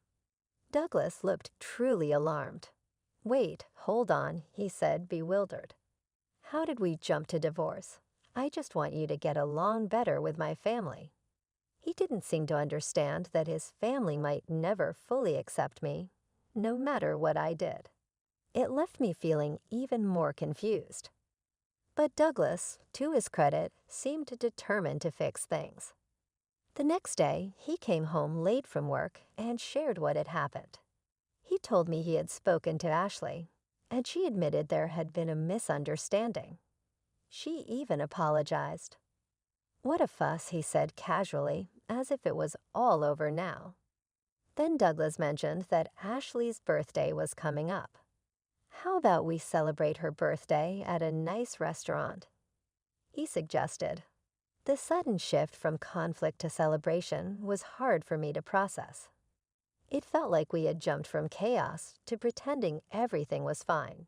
Douglas looked truly alarmed. "Wait, hold on," he said, bewildered. How did we jump to divorce? I just want you to get along better with my family." He didn't seem to understand that his family might never fully accept me, no matter what I did. It left me feeling even more confused. But Douglas, to his credit, seemed determined to fix things. The next day, he came home late from work and shared what had happened. He told me he had spoken to Ashley, and she admitted there had been a misunderstanding. She even apologized. "What a fuss," he said casually, as if it was all over now. Then Douglas mentioned that Ashley's birthday was coming up. "How about we celebrate her birthday at a nice restaurant?" he suggested. The sudden shift from conflict to celebration was hard for me to process. It felt like we had jumped from chaos to pretending everything was fine.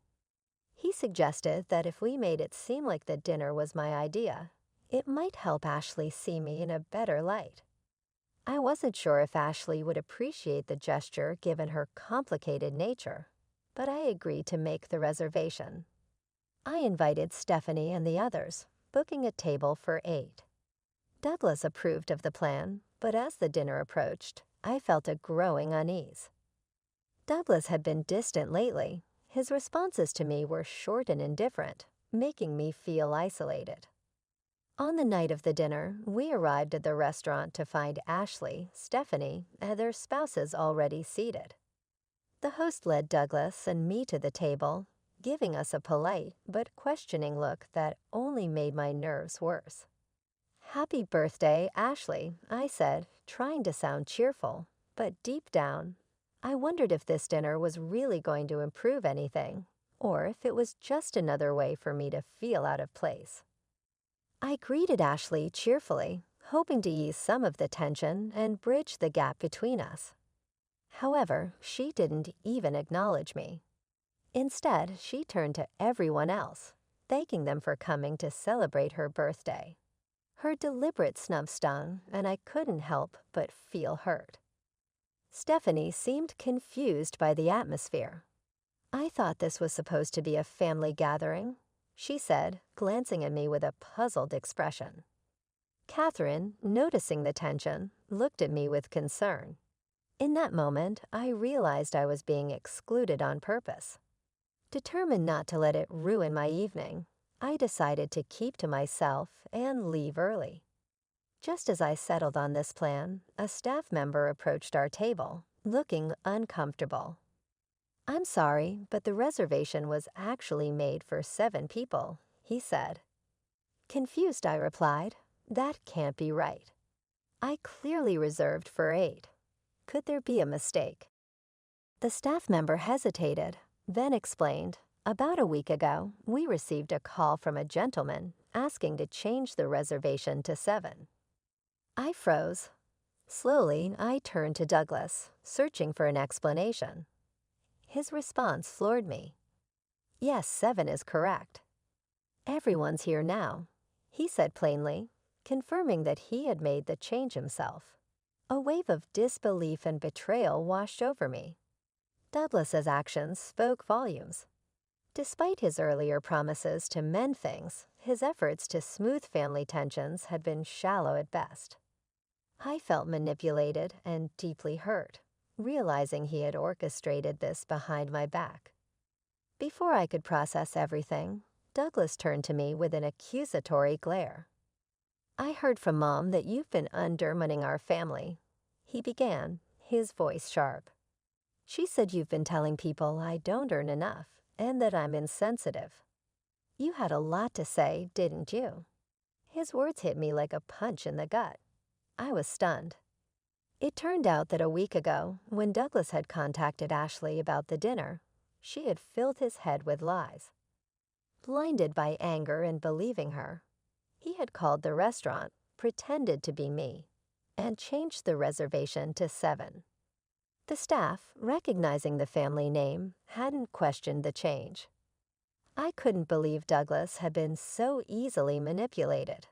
He suggested that if we made it seem like the dinner was my idea, it might help Ashley see me in a better light. I wasn't sure if Ashley would appreciate the gesture given her complicated nature, but I agreed to make the reservation. I invited Stephanie and the others, booking a table for 8. Douglas approved of the plan, but as the dinner approached, I felt a growing unease. Douglas had been distant lately. His responses to me were short and indifferent, making me feel isolated. On the night of the dinner, we arrived at the restaurant to find Ashley, Stephanie, and their spouses already seated. The host led Douglas and me to the table, giving us a polite but questioning look that only made my nerves worse. "Happy birthday, Ashley," I said, trying to sound cheerful, but deep down, I wondered if this dinner was really going to improve anything, or if it was just another way for me to feel out of place. I greeted Ashley cheerfully, hoping to ease some of the tension and bridge the gap between us. However, she didn't even acknowledge me. Instead, she turned to everyone else, thanking them for coming to celebrate her birthday. Her deliberate snub stung, and I couldn't help but feel hurt. Stephanie seemed confused by the atmosphere. "I thought this was supposed to be a family gathering," she said, glancing at me with a puzzled expression. Catherine, noticing the tension, looked at me with concern. In that moment, I realized I was being excluded on purpose. Determined not to let it ruin my evening, I decided to keep to myself and leave early. Just as I settled on this plan, a staff member approached our table, looking uncomfortable. "I'm sorry, but the reservation was actually made for 7 people," he said. Confused, I replied, "That can't be right. I clearly reserved for 8. Could there be a mistake?" The staff member hesitated, then explained, "About a week ago, we received a call from a gentleman asking to change the reservation to 7. I froze. Slowly, I turned to Douglas, searching for an explanation. His response floored me. "Yes, 7 is correct. Everyone's here now," he said plainly, confirming that he had made the change himself. A wave of disbelief and betrayal washed over me. Douglas's actions spoke volumes. Despite his earlier promises to mend things, his efforts to smooth family tensions had been shallow at best. I felt manipulated and deeply hurt, realizing he had orchestrated this behind my back. Before I could process everything, Douglas turned to me with an accusatory glare. "I heard from Mom that you've been undermining our family," he began, his voice sharp. "She said you've been telling people I don't earn enough and that I'm insensitive. You had a lot to say, didn't you?" His words hit me like a punch in the gut. I was stunned. It turned out that a week ago, when Douglas had contacted Ashley about the dinner, she had filled his head with lies. Blinded by anger and believing her, he had called the restaurant, pretended to be me, and changed the reservation to 7. The staff, recognizing the family name, hadn't questioned the change. I couldn't believe Douglas had been so easily manipulated.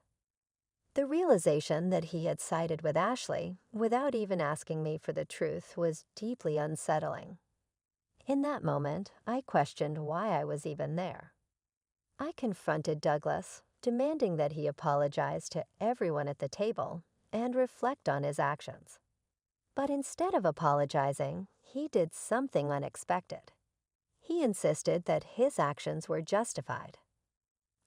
The realization that he had sided with Ashley without even asking me for the truth was deeply unsettling. In that moment, I questioned why I was even there. I confronted Douglas, demanding that he apologize to everyone at the table and reflect on his actions. But instead of apologizing, he did something unexpected. He insisted that his actions were justified.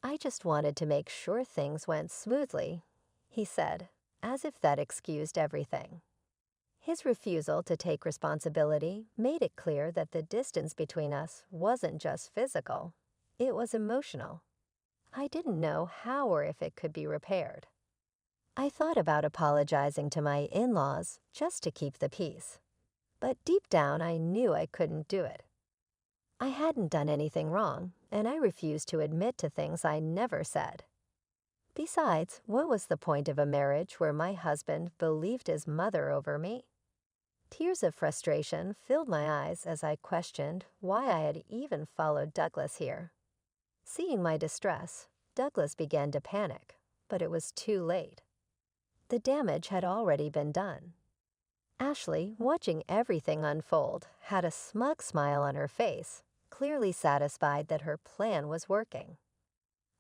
"I just wanted to make sure things went smoothly," he said, as if that excused everything. His refusal to take responsibility made it clear that the distance between us wasn't just physical, it was emotional. I didn't know how or if it could be repaired. I thought about apologizing to my in-laws just to keep the peace, but deep down I knew I couldn't do it. I hadn't done anything wrong, and I refused to admit to things I never said. Besides, what was the point of a marriage where my husband believed his mother over me? Tears of frustration filled my eyes as I questioned why I had even followed Douglas here. Seeing my distress, Douglas began to panic, but it was too late. The damage had already been done. Ashley, watching everything unfold, had a smug smile on her face, clearly satisfied that her plan was working.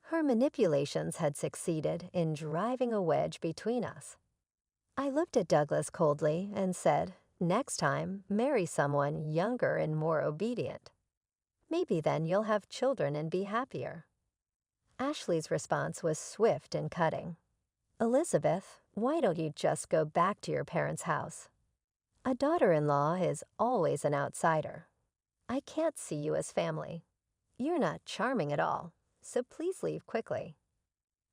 Her manipulations had succeeded in driving a wedge between us. I looked at Douglas coldly and said, "Next time, marry someone younger and more obedient. Maybe then you'll have children and be happier." Ashley's response was swift and cutting. "Elizabeth, why don't you just go back to your parents' house? A daughter-in-law is always an outsider. I can't see you as family. You're not charming at all, so please leave quickly."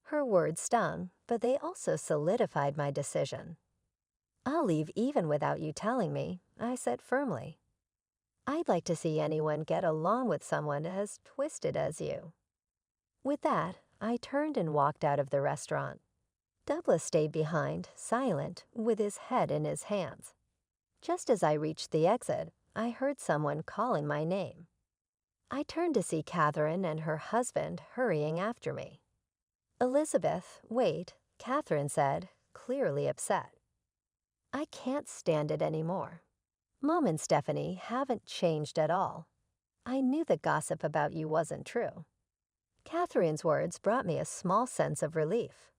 Her words stung, but they also solidified my decision. "I'll leave even without you telling me," I said firmly. "I'd like to see anyone get along with someone as twisted as you." With that, I turned and walked out of the restaurant. Douglas stayed behind, silent, with his head in his hands. Just as I reached the exit, I heard someone calling my name. I turned to see Catherine and her husband hurrying after me. "Elizabeth, wait," Catherine said, clearly upset. "I can't stand it anymore. Mom and Stephanie haven't changed at all. I knew the gossip about you wasn't true." Catherine's words brought me a small sense of relief.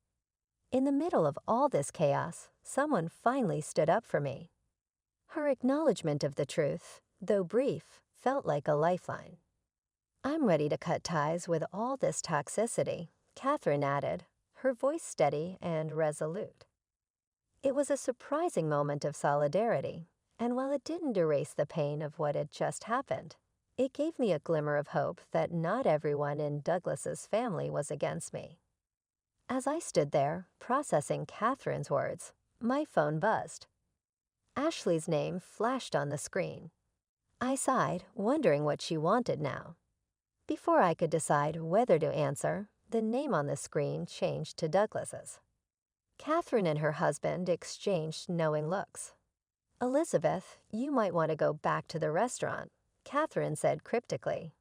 In the middle of all this chaos, someone finally stood up for me. Her acknowledgement of the truth, though brief, felt like a lifeline. "I'm ready to cut ties with all this toxicity," Catherine added, her voice steady and resolute. It was a surprising moment of solidarity, and while it didn't erase the pain of what had just happened, it gave me a glimmer of hope that not everyone in Douglas's family was against me. As I stood there, processing Catherine's words, my phone buzzed. Ashley's name flashed on the screen. I sighed, wondering what she wanted now. Before I could decide whether to answer, the name on the screen changed to Douglas's. Catherine and her husband exchanged knowing looks. "Elizabeth, you might want to go back to the restaurant," Catherine said cryptically.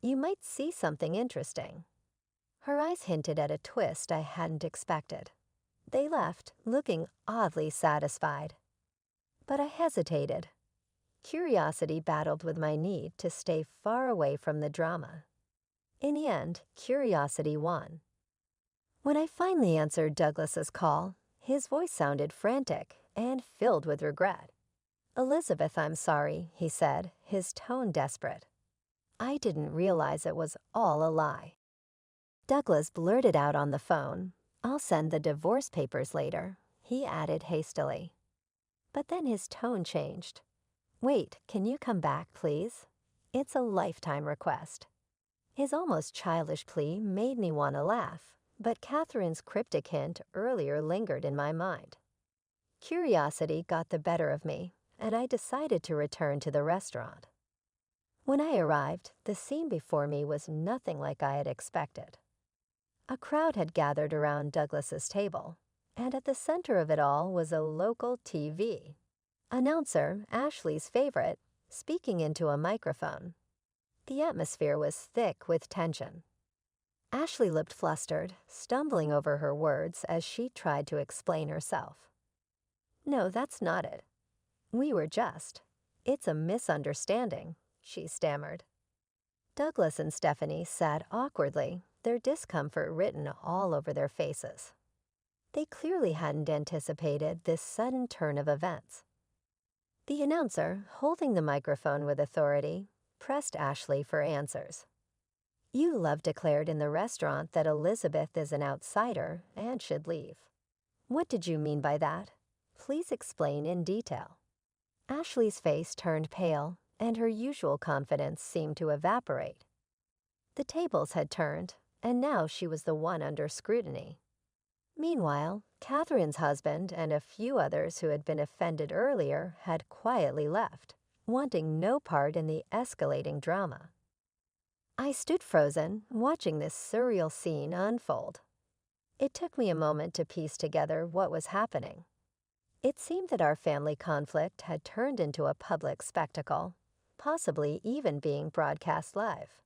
"You might see something interesting." Her eyes hinted at a twist I hadn't expected. They left, looking oddly satisfied. But I hesitated. Curiosity battled with my need to stay far away from the drama. In the end, curiosity won. When I finally answered Douglas's call, his voice sounded frantic and filled with regret. "Elizabeth, I'm sorry," he said, his tone desperate. "I didn't realize it was all a lie." Douglas blurted out on the phone, "I'll send the divorce papers later," he added hastily. But then his tone changed. "Wait, can you come back, please? It's a lifetime request." His almost childish plea made me want to laugh, but Catherine's cryptic hint earlier lingered in my mind. Curiosity got the better of me, and I decided to return to the restaurant. When I arrived, the scene before me was nothing like I had expected. A crowd had gathered around Douglas's table, and at the center of it all was a local TV. Announcer, Ashley's favorite, speaking into a microphone. The atmosphere was thick with tension. Ashley looked flustered, stumbling over her words as she tried to explain herself. "No, that's not it. It's a misunderstanding," she stammered. Douglas and Stephanie sat awkwardly, their discomfort written all over their faces. They clearly hadn't anticipated this sudden turn of events. The announcer, holding the microphone with authority, pressed Ashley for answers. "You love declared in the restaurant that Elizabeth is an outsider and should leave. What did you mean by that? Please explain in detail." Ashley's face turned pale, and her usual confidence seemed to evaporate. The tables had turned, and now she was the one under scrutiny. Meanwhile, Catherine's husband and a few others who had been offended earlier had quietly left, wanting no part in the escalating drama. I stood frozen, watching this surreal scene unfold. It took me a moment to piece together what was happening. It seemed that our family conflict had turned into a public spectacle, possibly even being broadcast live.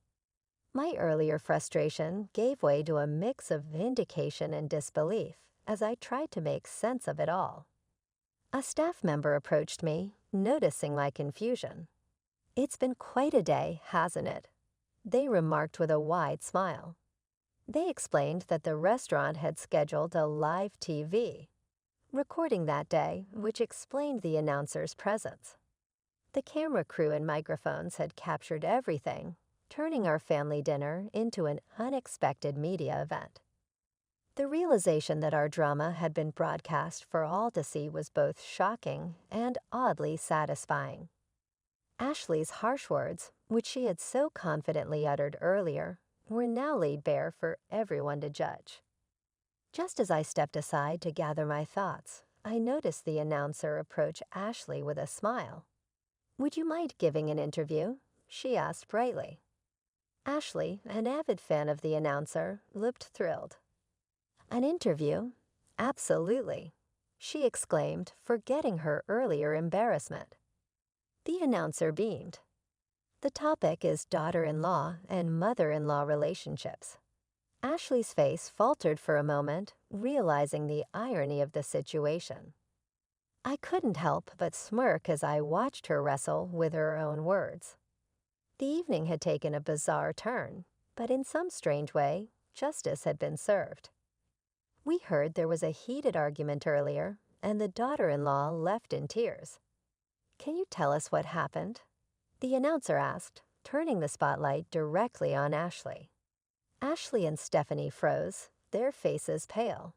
My earlier frustration gave way to a mix of vindication and disbelief as I tried to make sense of it all. A staff member approached me, noticing my confusion. "It's been quite a day, hasn't it?" they remarked with a wide smile. They explained that the restaurant had scheduled a live TV recording that day, which explained the announcer's presence. The camera crew and microphones had captured everything, turning our family dinner into an unexpected media event. The realization that our drama had been broadcast for all to see was both shocking and oddly satisfying. Ashley's harsh words, which she had so confidently uttered earlier, were now laid bare for everyone to judge. Just as I stepped aside to gather my thoughts, I noticed the announcer approach Ashley with a smile. "Would you mind giving an interview?" she asked brightly. Ashley, an avid fan of the announcer, looked thrilled. "An interview? Absolutely," she exclaimed, forgetting her earlier embarrassment. The announcer beamed. "The topic is daughter-in-law and mother-in-law relationships." Ashley's face faltered for a moment, realizing the irony of the situation. I couldn't help but smirk as I watched her wrestle with her own words. The evening had taken a bizarre turn, but in some strange way, justice had been served. We heard there was a heated argument earlier, and the daughter-in-law left in tears. "Can you tell us what happened?" the announcer asked, turning the spotlight directly on Ashley. Ashley and Stephanie froze, their faces pale.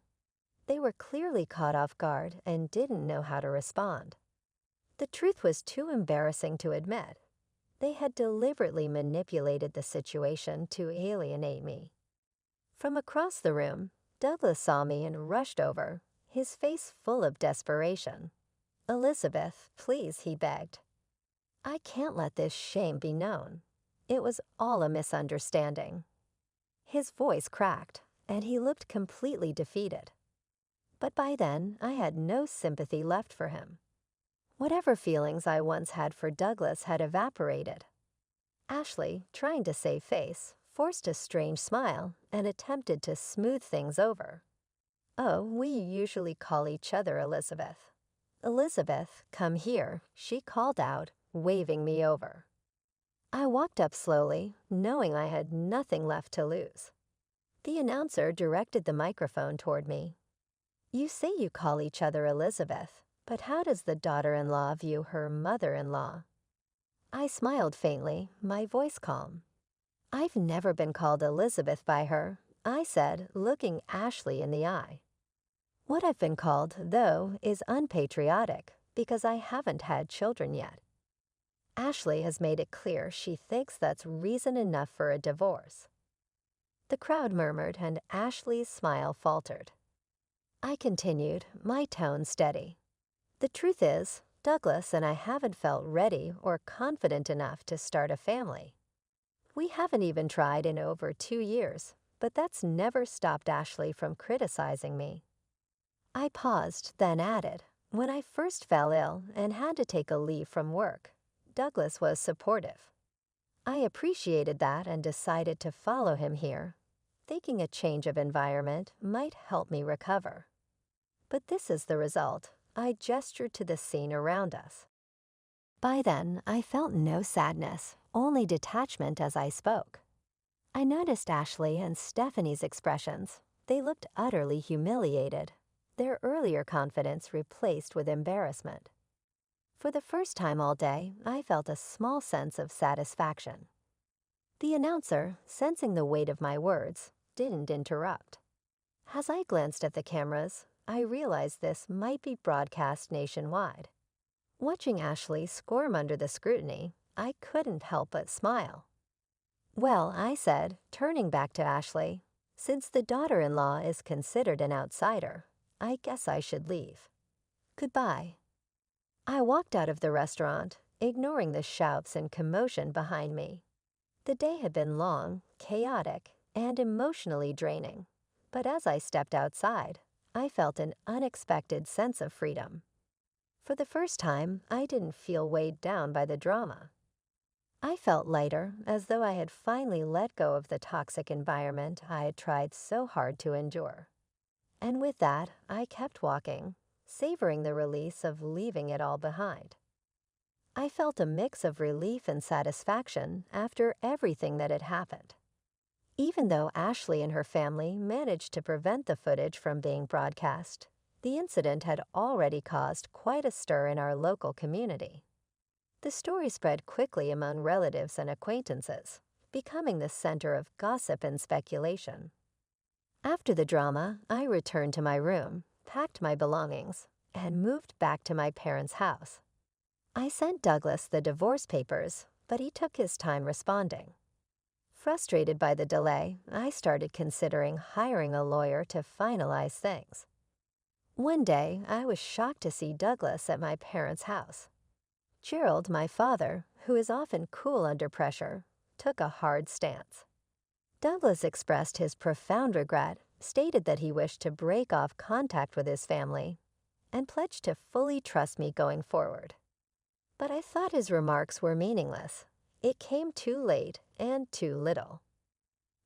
They were clearly caught off guard and didn't know how to respond. The truth was too embarrassing to admit. They had deliberately manipulated the situation to alienate me. From across the room, Douglas saw me and rushed over, his face full of desperation. "Elizabeth, please," he begged. "I can't let this shame be known. It was all a misunderstanding." His voice cracked, and he looked completely defeated. But by then, I had no sympathy left for him. Whatever feelings I once had for Douglas had evaporated. Ashley, trying to save face, forced a strange smile and attempted to smooth things over. "Oh, we usually call each other Elizabeth." "Elizabeth, come here," she called out, waving me over. I walked up slowly, knowing I had nothing left to lose. The announcer directed the microphone toward me. "You say you call each other Elizabeth, but how does the daughter-in-law view her mother-in-law?" I smiled faintly, my voice calm. "I've never been called Elizabeth by her," I said, looking Ashley in the eye. "What I've been called, though, is unpatriotic, because I haven't had children yet." Ashley has made it clear she thinks that's reason enough for a divorce. The crowd murmured and Ashley's smile faltered. I continued, my tone steady. "The truth is, Douglas and I haven't felt ready or confident enough to start a family. We haven't even tried in over 2 years, but that's never stopped Ashley from criticizing me." I paused, then added, "When I first fell ill and had to take a leave from work, Douglas was supportive. I appreciated that and decided to follow him here, thinking a change of environment might help me recover. But this is the result." I gestured to the scene around us. By then, I felt no sadness, only detachment as I spoke. I noticed Ashley and Stephanie's expressions. They looked utterly humiliated, their earlier confidence replaced with embarrassment. For the first time all day, I felt a small sense of satisfaction. The announcer, sensing the weight of my words, didn't interrupt. As I glanced at the cameras, I realized this might be broadcast nationwide. Watching Ashley squirm under the scrutiny, I couldn't help but smile. "Well," I said, turning back to Ashley, "since the daughter-in-law is considered an outsider, I guess I should leave. Goodbye." I walked out of the restaurant, ignoring the shouts and commotion behind me. The day had been long, chaotic, and emotionally draining, but as I stepped outside, I felt an unexpected sense of freedom. For the first time, I didn't feel weighed down by the drama. I felt lighter, as though I had finally let go of the toxic environment I had tried so hard to endure. And with that, I kept walking, savoring the release of leaving it all behind. I felt a mix of relief and satisfaction after everything that had happened. Even though Ashley and her family managed to prevent the footage from being broadcast, the incident had already caused quite a stir in our local community. The story spread quickly among relatives and acquaintances, becoming the center of gossip and speculation. After the drama, I returned to my room, packed my belongings, and moved back to my parents' house. I sent Douglas the divorce papers, but he took his time responding. Frustrated by the delay, I started considering hiring a lawyer to finalize things. One day, I was shocked to see Douglas at my parents' house. Gerald, my father, who is often cool under pressure, took a hard stance. Douglas expressed his profound regret, stated that he wished to break off contact with his family, and pledged to fully trust me going forward. But I thought his remarks were meaningless. It came too late and too little.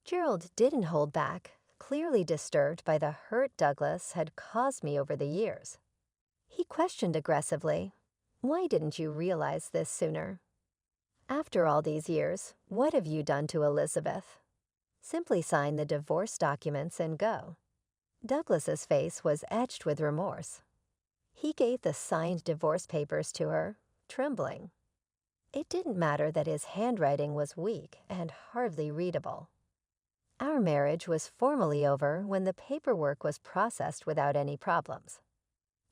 Gerald didn't hold back, clearly disturbed by the hurt Douglas had caused me over the years. He questioned aggressively, "Why didn't you realize this sooner? After all these years, what have you done to Elizabeth? Simply sign the divorce documents and go." Douglas's face was etched with remorse. He gave the signed divorce papers to her, trembling. It didn't matter that his handwriting was weak and hardly readable. Our marriage was formally over when the paperwork was processed without any problems.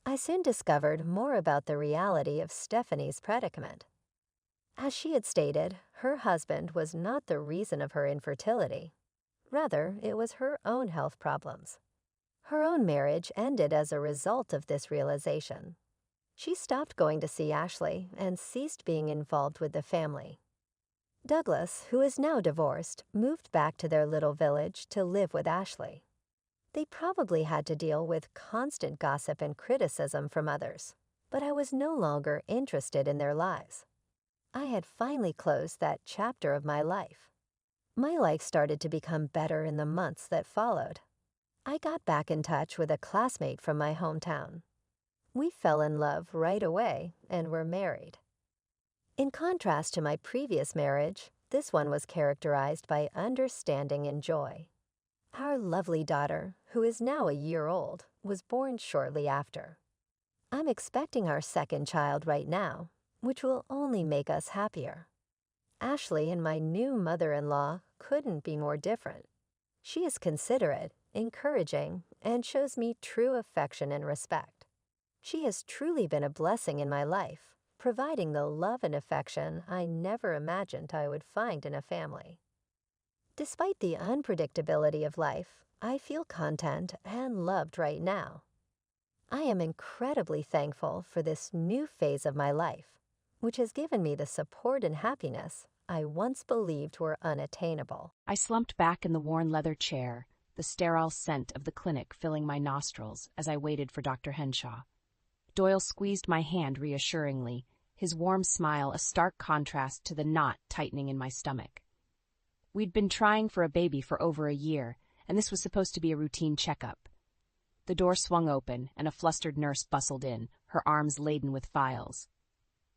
I soon discovered more about the reality of Stephanie's predicament. As she had stated, her husband was not the reason of her infertility. Rather, it was her own health problems. Her own marriage ended as a result of this realization. She stopped going to see Ashley and ceased being involved with the family. Douglas, who is now divorced, moved back to their little village to live with Ashley. They probably had to deal with constant gossip and criticism from others, but I was no longer interested in their lives. I had finally closed that chapter of my life. My life started to become better in the months that followed. I got back in touch with a classmate from my hometown. We fell in love right away and were married. In contrast to my previous marriage, this one was characterized by understanding and joy. Our lovely daughter, who is now a year old, was born shortly after. I'm expecting our second child right now, which will only make us happier. Ashley and my new mother-in-law couldn't be more different. She is considerate, encouraging, and shows me true affection and respect. She has truly been a blessing in my life, providing the love and affection I never imagined I would find in a family. Despite the unpredictability of life, I feel content and loved right now. I am incredibly thankful for this new phase of my life, which has given me the support and happiness I once believed were unattainable. I slumped back in the worn leather chair, the sterile scent of the clinic filling my nostrils as I waited for Dr. Henshaw. Doyle squeezed my hand reassuringly, his warm smile a stark contrast to the knot tightening in my stomach. We'd been trying for a baby for over a year, and this was supposed to be a routine checkup. The door swung open, and a flustered nurse bustled in, her arms laden with files.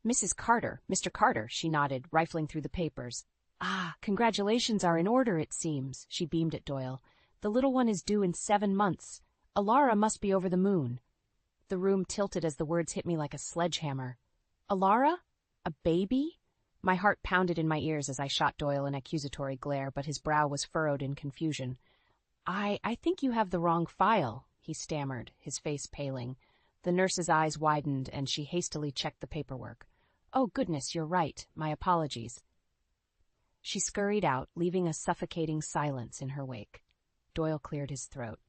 "Mrs. Carter, Mr. Carter," she nodded, rifling through the papers. Ah, congratulations are in order, it seems, she beamed at Doyle. The little one is due in 7 months. Alara must be over the moon. The room tilted as the words hit me like a sledgehammer. Alara? A baby? My heart pounded in my ears as I shot Doyle an accusatory glare, but his brow was furrowed in confusion. I think you have the wrong file, he stammered, his face paling. The nurse's eyes widened, and she hastily checked the paperwork. Oh, goodness, you're right. My apologies. She scurried out, leaving a suffocating silence in her wake. Doyle cleared his throat.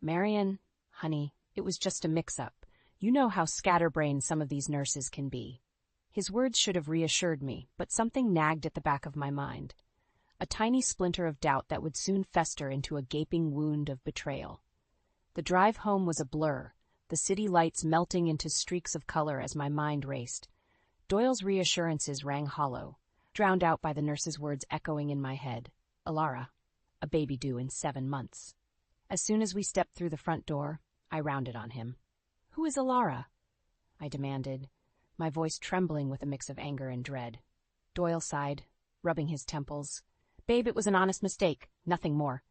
Marion, honey, it was just a mix-up. You know how scatterbrained some of these nurses can be. His words should have reassured me, but something nagged at the back of my mind. A tiny splinter of doubt that would soon fester into a gaping wound of betrayal. The drive home was a blur, the city lights melting into streaks of color as my mind raced. Doyle's reassurances rang hollow, drowned out by the nurse's words echoing in my head. Alara, a baby due in 7 months. As soon as we stepped through the front door, I rounded on him. Who is Alara? I demanded, my voice trembling with a mix of anger and dread. Doyle sighed, rubbing his temples. Babe, it was an honest mistake, nothing more.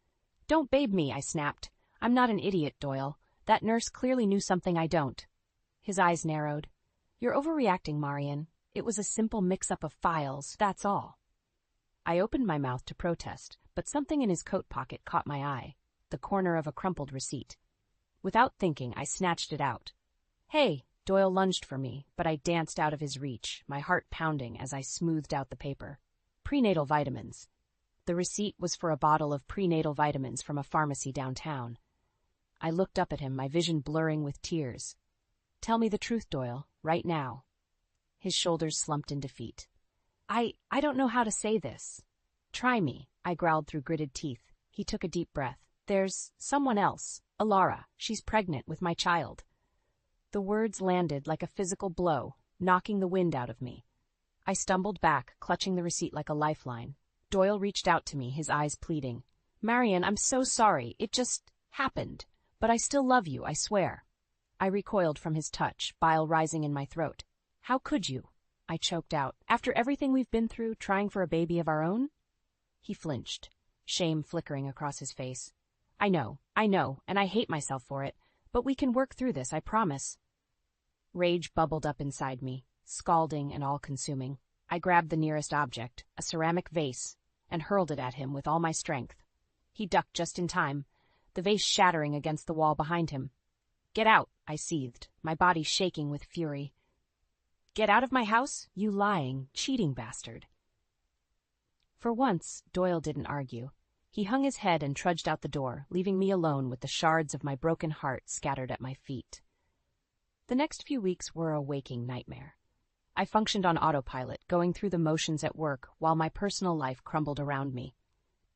Don't babe me, I snapped. I'm not an idiot, Doyle. That nurse clearly knew something I don't. His eyes narrowed. You're overreacting, Marion. It was a simple mix-up of files, that's all. I opened my mouth to protest, but something in his coat pocket caught my eye, the corner of a crumpled receipt. Without thinking, I snatched it out. Hey! Doyle lunged for me, but I danced out of his reach, my heart pounding as I smoothed out the paper. Prenatal vitamins. The receipt was for a bottle of prenatal vitamins from a pharmacy downtown. I looked up at him, my vision blurring with tears. Tell me the truth, Doyle, right now. His shoulders slumped in defeat. I don't know how to say this. Try me, I growled through gritted teeth. He took a deep breath. There's someone else, Alara. She's pregnant with my child. The words landed like a physical blow, knocking the wind out of me. I stumbled back, clutching the receipt like a lifeline. Doyle reached out to me, his eyes pleading. Marion, I'm so sorry. It just happened. But I still love you, I swear. I recoiled from his touch, bile rising in my throat. How could you? I choked out. After everything we've been through, trying for a baby of our own? He flinched, shame flickering across his face. I know, and I hate myself for it. But we can work through this, I promise. Rage bubbled up inside me, scalding and all-consuming. I grabbed the nearest object, a ceramic vase, and hurled it at him with all my strength. He ducked just in time, the vase shattering against the wall behind him. Get out, I seethed, my body shaking with fury. Get out of my house, you lying, cheating bastard. For once, Doyle didn't argue. He hung his head and trudged out the door, leaving me alone with the shards of my broken heart scattered at my feet. The next few weeks were a waking nightmare. I functioned on autopilot, going through the motions at work while my personal life crumbled around me.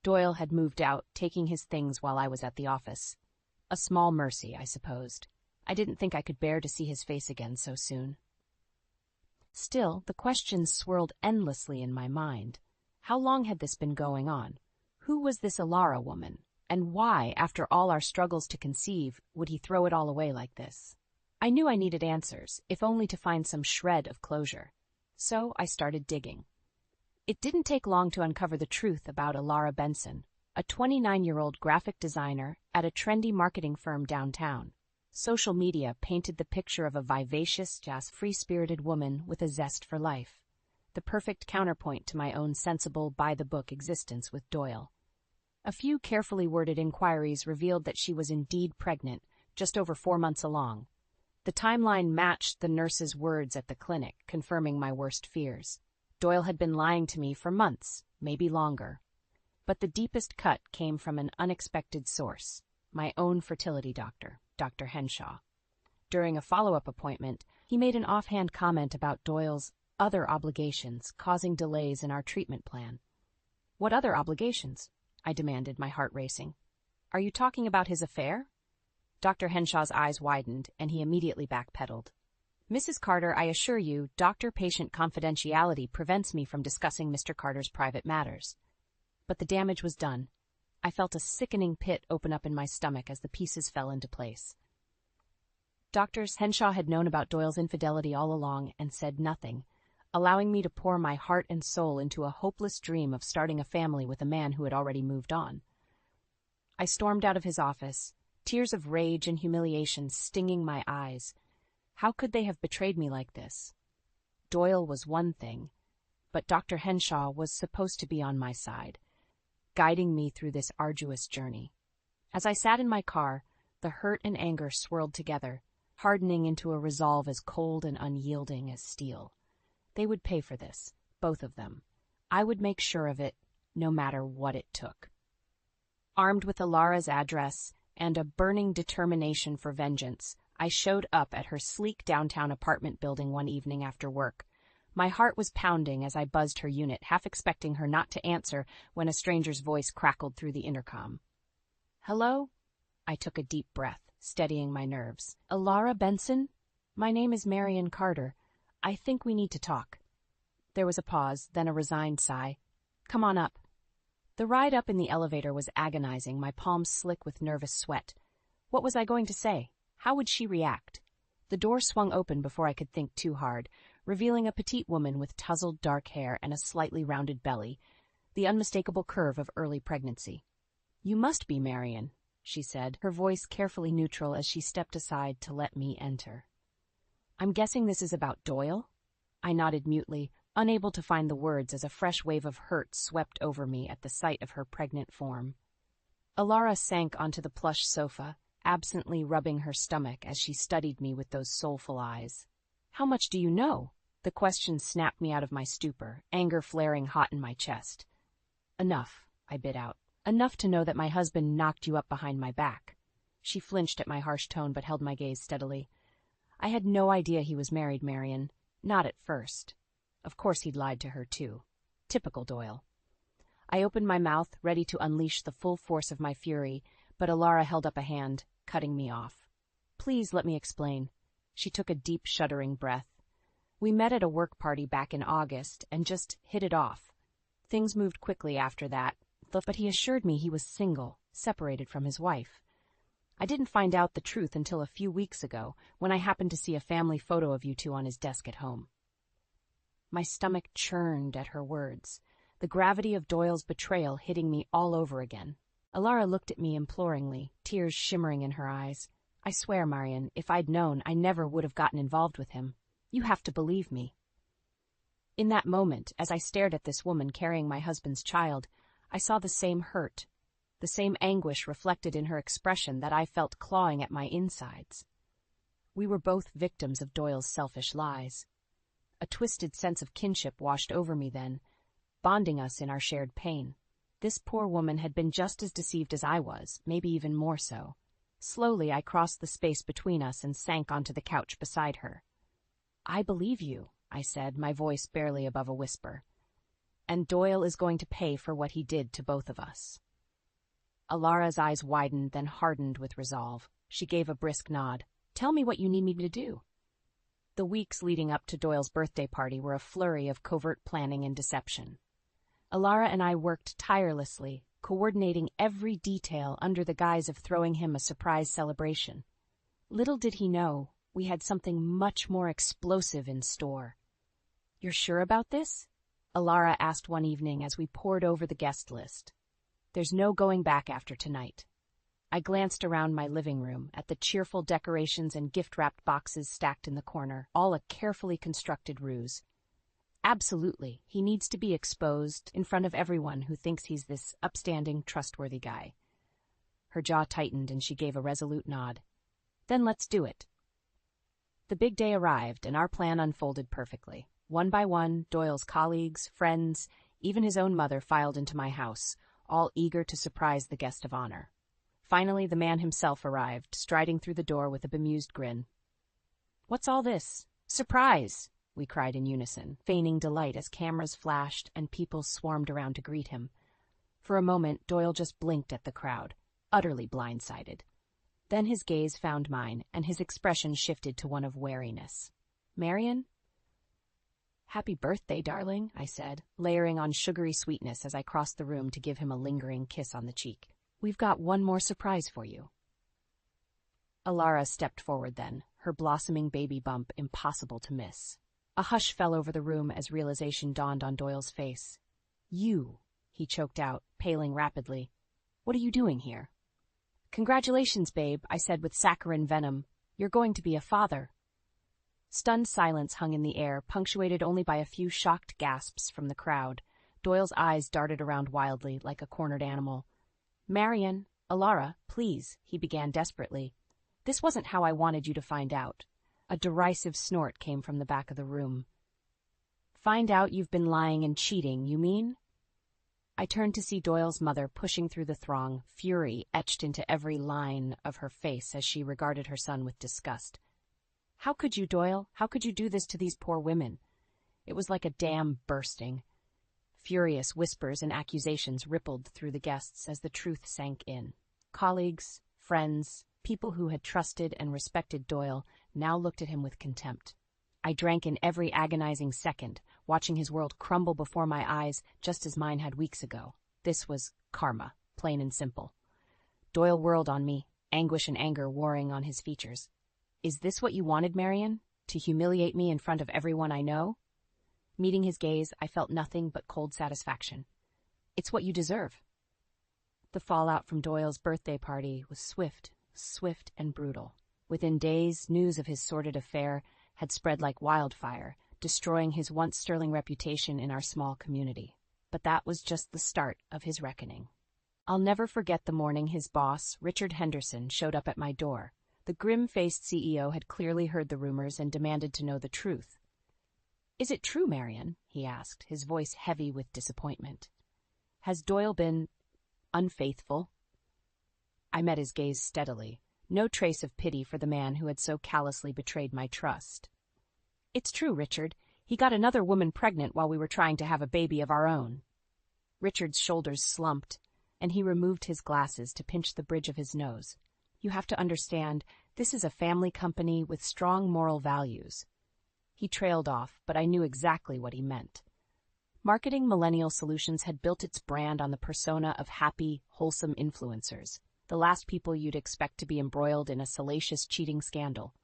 Doyle had moved out, taking his things while I was at the office. A small mercy, I supposed. I didn't think I could bear to see his face again so soon. Still, the questions swirled endlessly in my mind. How long had this been going on? Who was this Alara woman? And why, after all our struggles to conceive, would he throw it all away like this? I knew I needed answers, if only to find some shred of closure. So I started digging. It didn't take long to uncover the truth about Alara Benson, a 29-year-old graphic designer at a trendy marketing firm downtown. Social media painted the picture of a vivacious, free-spirited woman with a zest for life. The perfect counterpoint to my own sensible, by-the-book existence with Doyle. A few carefully worded inquiries revealed that she was indeed pregnant, just over 4 months along. The timeline matched the nurse's words at the clinic, confirming my worst fears. Doyle had been lying to me for months, maybe longer. But the deepest cut came from an unexpected source, my own fertility doctor, Dr. Henshaw. During a follow-up appointment, he made an offhand comment about Doyle's other obligations causing delays in our treatment plan. What other obligations? I demanded, my heart racing. Are you talking about his affair? Dr. Henshaw's eyes widened, and he immediately backpedaled. Mrs. Carter, I assure you, doctor-patient confidentiality prevents me from discussing Mr. Carter's private matters. But the damage was done. I felt a sickening pit open up in my stomach as the pieces fell into place. Doctors Henshaw had known about Doyle's infidelity all along and said nothing. allowing me to pour my heart and soul into a hopeless dream of starting a family with a man who had already moved on. I stormed out of his office, tears of rage and humiliation stinging my eyes. How could they have betrayed me like this? Doyle was one thing, but Dr. Henshaw was supposed to be on my side, guiding me through this arduous journey. As I sat in my car, the hurt and anger swirled together, hardening into a resolve as cold and unyielding as steel. They would pay for this, both of them. I would make sure of it, no matter what it took. Armed with Alara's address and a burning determination for vengeance, I showed up at her sleek downtown apartment building one evening after work. My heart was pounding as I buzzed her unit, half expecting her not to answer when a stranger's voice crackled through the intercom. "Hello?" I took a deep breath, steadying my nerves. "Alara Benson? My name is Marion Carter. I think we need to talk." There was a pause, then a resigned sigh. "Come on up." The ride up in the elevator was agonizing, my palms slick with nervous sweat. What was I going to say? How would she react? The door swung open before I could think too hard, revealing a petite woman with tousled dark hair and a slightly rounded belly, the unmistakable curve of early pregnancy. "You must be Marion," she said, her voice carefully neutral as she stepped aside to let me enter. "I'm guessing this is about Doyle?" I nodded mutely, unable to find the words as a fresh wave of hurt swept over me at the sight of her pregnant form. Alara sank onto the plush sofa, absently rubbing her stomach as she studied me with those soulful eyes. "How much do you know?" The question snapped me out of my stupor, anger flaring hot in my chest. "Enough," I bit out. "Enough to know that my husband knocked you up behind my back." She flinched at my harsh tone but held my gaze steadily. "I had no idea he was married, Marion. Not at first. Of course he'd lied to her, too. Typical Doyle." I opened my mouth, ready to unleash the full force of my fury, but Alara held up a hand, cutting me off. "Please let me explain." She took a deep, shuddering breath. "We met at a work party back in August and just hit it off. Things moved quickly after that, but he assured me he was single, separated from his wife. I didn't find out the truth until a few weeks ago, when I happened to see a family photo of you two on his desk at home." My stomach churned at her words, the gravity of Doyle's betrayal hitting me all over again. Alara looked at me imploringly, tears shimmering in her eyes. "I swear, Marion, if I'd known, I never would have gotten involved with him. You have to believe me." In that moment, as I stared at this woman carrying my husband's child, I saw the same hurt, the same anguish reflected in her expression that I felt clawing at my insides. We were both victims of Doyle's selfish lies. A twisted sense of kinship washed over me then, bonding us in our shared pain. This poor woman had been just as deceived as I was, maybe even more so. Slowly, I crossed the space between us and sank onto the couch beside her. "I believe you," I said, my voice barely above a whisper. "And Doyle is going to pay for what he did to both of us." Alara's eyes widened, then hardened with resolve. She gave a brisk nod. "Tell me what you need me to do." The weeks leading up to Doyle's birthday party were a flurry of covert planning and deception. Alara and I worked tirelessly, coordinating every detail under the guise of throwing him a surprise celebration. Little did he know, we had something much more explosive in store. "You're sure about this?" Alara asked one evening as we pored over the guest list. "There's no going back after tonight." I glanced around my living room at the cheerful decorations and gift-wrapped boxes stacked in the corner, all a carefully constructed ruse. "Absolutely, he needs to be exposed in front of everyone who thinks he's this upstanding, trustworthy guy." Her jaw tightened and she gave a resolute nod. "Then let's do it." The big day arrived and our plan unfolded perfectly. One by one, Doyle's colleagues, friends, even his own mother filed into my house, all eager to surprise the guest of honor. Finally, the man himself arrived, striding through the door with a bemused grin. "What's all this? Surprise!" we cried in unison, feigning delight as cameras flashed and people swarmed around to greet him. For a moment, Doyle just blinked at the crowd, utterly blindsided. Then his gaze found mine, and his expression shifted to one of wariness. "Marion?" "Happy birthday, darling," I said, layering on sugary sweetness as I crossed the room to give him a lingering kiss on the cheek. "We've got one more surprise for you." Alara stepped forward then, her blossoming baby bump impossible to miss. A hush fell over the room as realization dawned on Doyle's face. "You," he choked out, paling rapidly. "What are you doing here?" "Congratulations, babe," I said with saccharine venom. "You're going to be a father." Stunned silence hung in the air, punctuated only by a few shocked gasps from the crowd. Doyle's eyes darted around wildly, like a cornered animal. "Marion, Alara, please," he began desperately. "This wasn't how I wanted you to find out." A derisive snort came from the back of the room. "Find out you've been lying and cheating, you mean?" I turned to see Doyle's mother pushing through the throng, fury etched into every line of her face as she regarded her son with disgust. "How could you, Doyle? How could you do this to these poor women?" It was like a dam bursting. Furious whispers and accusations rippled through the guests as the truth sank in. Colleagues, friends, people who had trusted and respected Doyle now looked at him with contempt. I drank in every agonizing second, watching his world crumble before my eyes just as mine had weeks ago. This was karma, plain and simple. Doyle whirled on me, anguish and anger warring on his features. "Is this what you wanted, Marion? To humiliate me in front of everyone I know?" Meeting his gaze, I felt nothing but cold satisfaction. "It's what you deserve." The fallout from Doyle's birthday party was swift and brutal. Within days, news of his sordid affair had spread like wildfire, destroying his once sterling reputation in our small community. But that was just the start of his reckoning. I'll never forget the morning his boss, Richard Henderson, showed up at my door. The grim-faced CEO had clearly heard the rumors and demanded to know the truth. "Is it true, Marion?" he asked, his voice heavy with disappointment. "Has Doyle been unfaithful?" I met his gaze steadily, no trace of pity for the man who had so callously betrayed my trust. "It's true, Richard. He got another woman pregnant while we were trying to have a baby of our own." Richard's shoulders slumped, and he removed his glasses to pinch the bridge of his nose. "You have to understand, this is a family company with strong moral values." He trailed off, but I knew exactly what he meant. Marketing Millennial Solutions had built its brand on the persona of happy, wholesome influencers, the last people you'd expect to be embroiled in a salacious cheating scandal.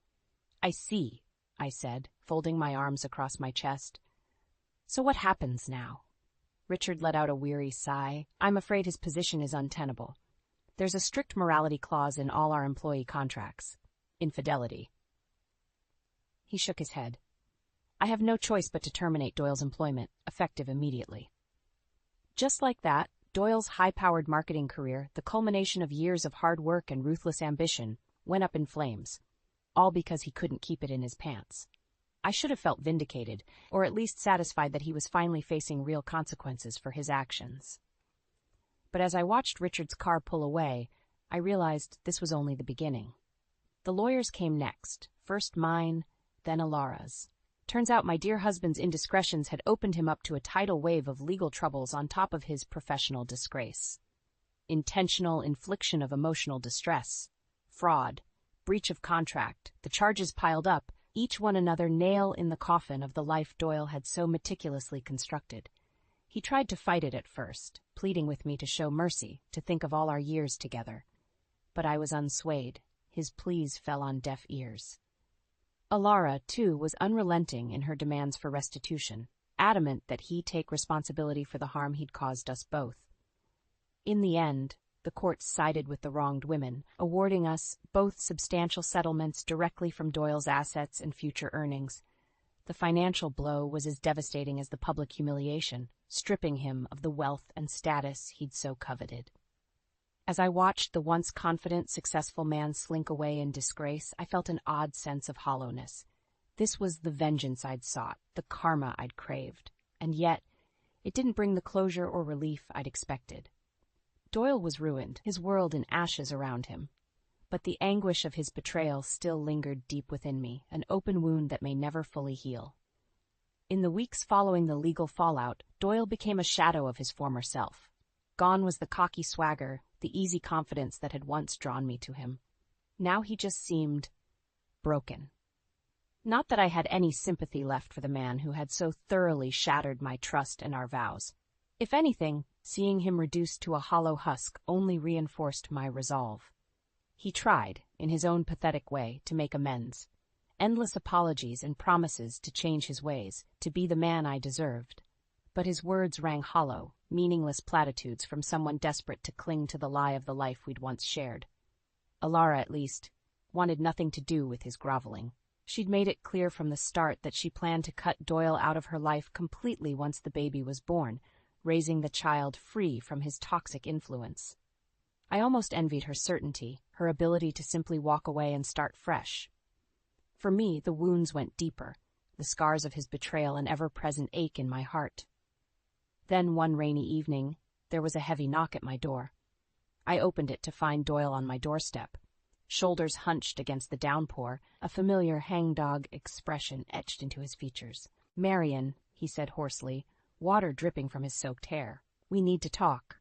"I see," I said, folding my arms across my chest. "So what happens now?" Richard let out a weary sigh. "I'm afraid his position is untenable. There's a strict morality clause in all our employee contracts. Infidelity." He shook his head. "I have no choice but to terminate Doyle's employment, effective immediately." Just like that, Doyle's high-powered marketing career, the culmination of years of hard work and ruthless ambition, went up in flames, all because he couldn't keep it in his pants. I should have felt vindicated, or at least satisfied that he was finally facing real consequences for his actions. But as I watched Richard's car pull away, I realized this was only the beginning. The lawyers came next, first mine, then Alara's. Turns out my dear husband's indiscretions had opened him up to a tidal wave of legal troubles on top of his professional disgrace. Intentional infliction of emotional distress, fraud, breach of contract, the charges piled up, each one another nail in the coffin of the life Doyle had so meticulously constructed. He tried to fight it at first, pleading with me to show mercy, to think of all our years together. But I was unswayed. His pleas fell on deaf ears. Alara, too, was unrelenting in her demands for restitution, adamant that he take responsibility for the harm he'd caused us both. In the end, the courts sided with the wronged women, awarding us both substantial settlements directly from Doyle's assets and future earnings. The financial blow was as devastating as the public humiliation, stripping him of the wealth and status he'd so coveted. As I watched the once confident, successful man slink away in disgrace, I felt an odd sense of hollowness. This was the vengeance I'd sought, the karma I'd craved, and yet it didn't bring the closure or relief I'd expected. Doyle was ruined, his world in ashes around him. But the anguish of his betrayal still lingered deep within me, an open wound that may never fully heal. In the weeks following the legal fallout, Doyle became a shadow of his former self. Gone was the cocky swagger, the easy confidence that had once drawn me to him. Now he just seemed broken. Not that I had any sympathy left for the man who had so thoroughly shattered my trust and our vows. If anything, seeing him reduced to a hollow husk only reinforced my resolve. He tried, in his own pathetic way, to make amends. endless apologies and promises to change his ways, to be the man I deserved. But his words rang hollow, meaningless platitudes from someone desperate to cling to the lie of the life we'd once shared. Alara, at least, wanted nothing to do with his groveling. She'd made it clear from the start that she planned to cut Doyle out of her life completely once the baby was born, raising the child free from his toxic influence. I almost envied her certainty, her ability to simply walk away and start fresh. For me, the wounds went deeper, the scars of his betrayal an ever-present ache in my heart. Then one rainy evening, there was a heavy knock at my door. I opened it to find Doyle on my doorstep. Shoulders hunched against the downpour, a familiar hangdog expression etched into his features. "Marion," he said hoarsely, water dripping from his soaked hair. "We need to talk."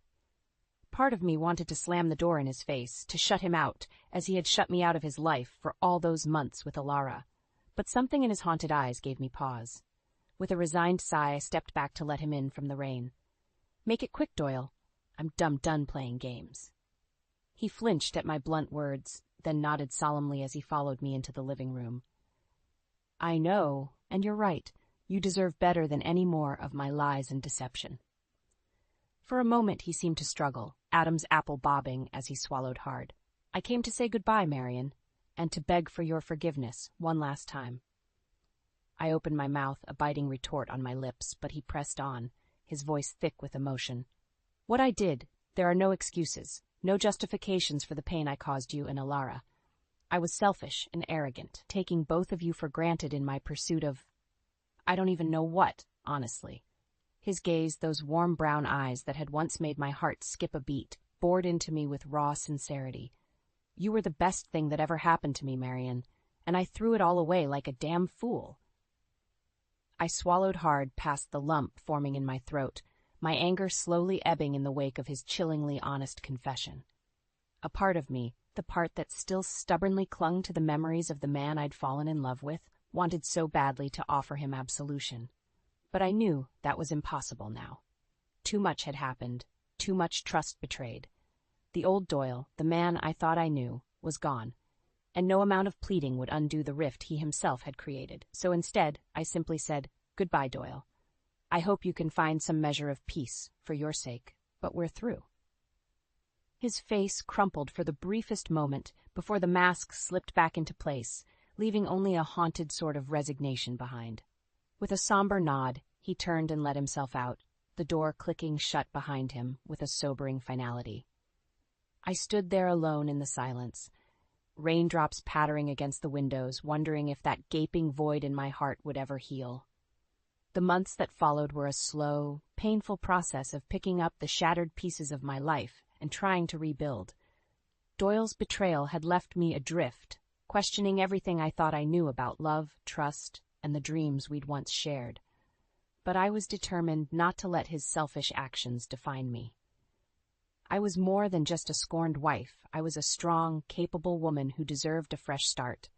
Part of me wanted to slam the door in his face, to shut him out, as he had shut me out of his life for all those months with Alara. But something in his haunted eyes gave me pause. With a resigned sigh, I stepped back to let him in from the rain. "Make it quick, Doyle. I'm done playing games." He flinched at my blunt words, then nodded solemnly as he followed me into the living room. "I know, and you're right. You deserve better than any more of my lies and deception." For a moment he seemed to struggle, Adam's apple bobbing as he swallowed hard. "I came to say goodbye, Marion, and to beg for your forgiveness one last time." I opened my mouth, a biting retort on my lips, but he pressed on, his voice thick with emotion. "What I did, there are no excuses, no justifications for the pain I caused you and Alara. I was selfish and arrogant, taking both of you for granted in my pursuit of... I don't even know what, honestly." His gaze, those warm brown eyes that had once made my heart skip a beat, bored into me with raw sincerity. "You were the best thing that ever happened to me, Marion, and I threw it all away like a damn fool." I swallowed hard past the lump forming in my throat, my anger slowly ebbing in the wake of his chillingly honest confession. A part of me, the part that still stubbornly clung to the memories of the man I'd fallen in love with, wanted so badly to offer him absolution. But I knew that was impossible now. Too much had happened, too much trust betrayed. The old Doyle, the man I thought I knew, was gone, and no amount of pleading would undo the rift he himself had created. So instead, I simply said, "Goodbye, Doyle. I hope you can find some measure of peace for your sake, but we're through." His face crumpled for the briefest moment before the mask slipped back into place, leaving only a haunted sort of resignation behind. With a somber nod, he turned and let himself out, the door clicking shut behind him with a sobering finality. I stood there alone in the silence, raindrops pattering against the windows, wondering if that gaping void in my heart would ever heal. The months that followed were a slow, painful process of picking up the shattered pieces of my life and trying to rebuild. Doyle's betrayal had left me adrift, questioning everything I thought I knew about love, trust, and the dreams we'd once shared. But I was determined not to let his selfish actions define me. I was more than just a scorned wife. I was a strong, capable woman who deserved a fresh start.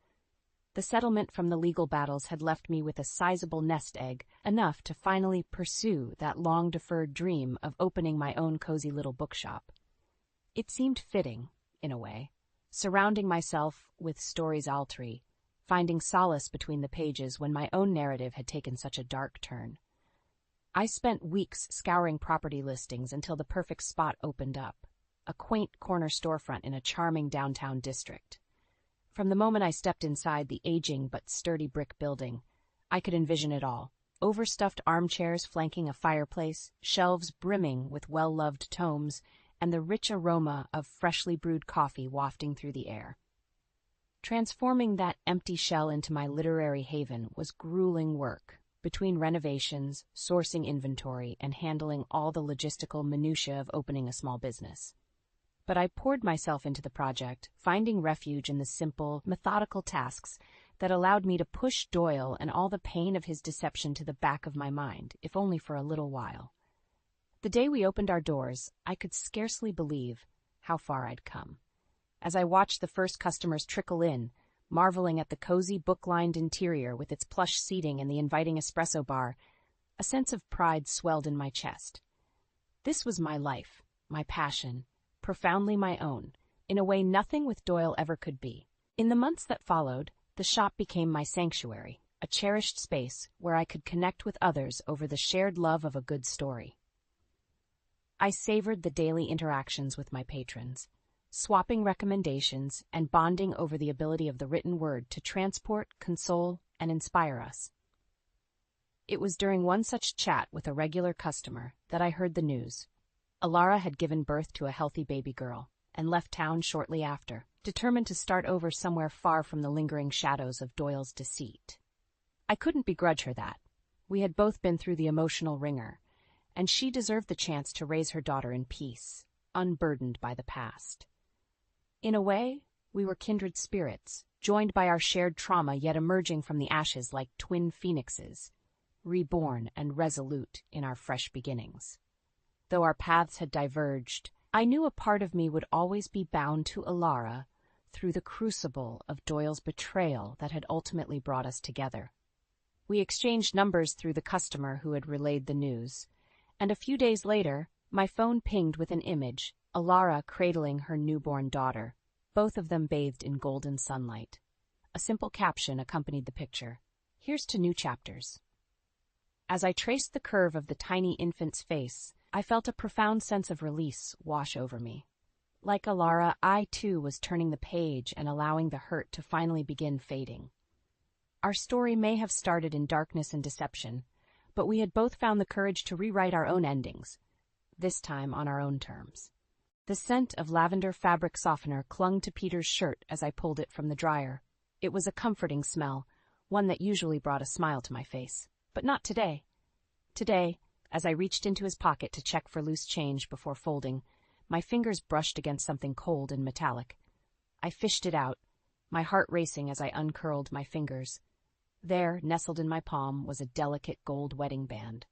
The settlement from the legal battles had left me with a sizable nest egg, enough to finally pursue that long-deferred dream of opening my own cozy little bookshop. It seemed fitting, in a way, surrounding myself with stories Altry, finding solace between the pages when my own narrative had taken such a dark turn. I spent weeks scouring property listings until the perfect spot opened up, a quaint corner storefront in a charming downtown district. From the moment I stepped inside the aging but sturdy brick building, I could envision it all: overstuffed armchairs flanking a fireplace, shelves brimming with well-loved tomes, and the rich aroma of freshly brewed coffee wafting through the air. Transforming that empty shell into my literary haven was grueling work, between renovations, sourcing inventory, and handling all the logistical minutiae of opening a small business. But I poured myself into the project, finding refuge in the simple, methodical tasks that allowed me to push Doyle and all the pain of his deception to the back of my mind, if only for a little while. The day we opened our doors, I could scarcely believe how far I'd come. As I watched the first customers trickle in, marveling at the cozy book-lined interior with its plush seating and the inviting espresso bar, a sense of pride swelled in my chest. This was my life, my passion, profoundly my own, in a way nothing with Doyle ever could be. In the months that followed, The shop became my sanctuary, a cherished space where I could connect with others over the shared love of a good story. I savored the daily interactions with my patrons, swapping recommendations and bonding over the ability of the written word to transport, console, and inspire us. It was during one such chat with a regular customer that I heard the news. Alara had given birth to a healthy baby girl and left town shortly after, determined to start over somewhere far from the lingering shadows of Doyle's deceit. I couldn't begrudge her that. We had both been through the emotional ringer, and she deserved the chance to raise her daughter in peace, unburdened by the past. In a way, we were kindred spirits, joined by our shared trauma yet emerging from the ashes like twin phoenixes, reborn and resolute in our fresh beginnings. Though our paths had diverged, I knew a part of me would always be bound to Alara through the crucible of Doyle's betrayal that had ultimately brought us together. We exchanged numbers through the customer who had relayed the news, and a few days later, my phone pinged with an image, Alara cradling her newborn daughter, both of them bathed in golden sunlight. A simple caption accompanied the picture. "Here's to new chapters." As I traced the curve of the tiny infant's face, I felt a profound sense of release wash over me. Like Alara, I too was turning the page and allowing the hurt to finally begin fading. Our story may have started in darkness and deception, but we had both found the courage to rewrite our own endings, this time on our own terms. The scent of lavender fabric softener clung to Peter's shirt as I pulled it from the dryer. It was a comforting smell, one that usually brought a smile to my face, but not today. Today, as I reached into his pocket to check for loose change before folding, my fingers brushed against something cold and metallic. I fished it out, my heart racing as I uncurled my fingers. There, nestled in my palm, was a delicate gold wedding band.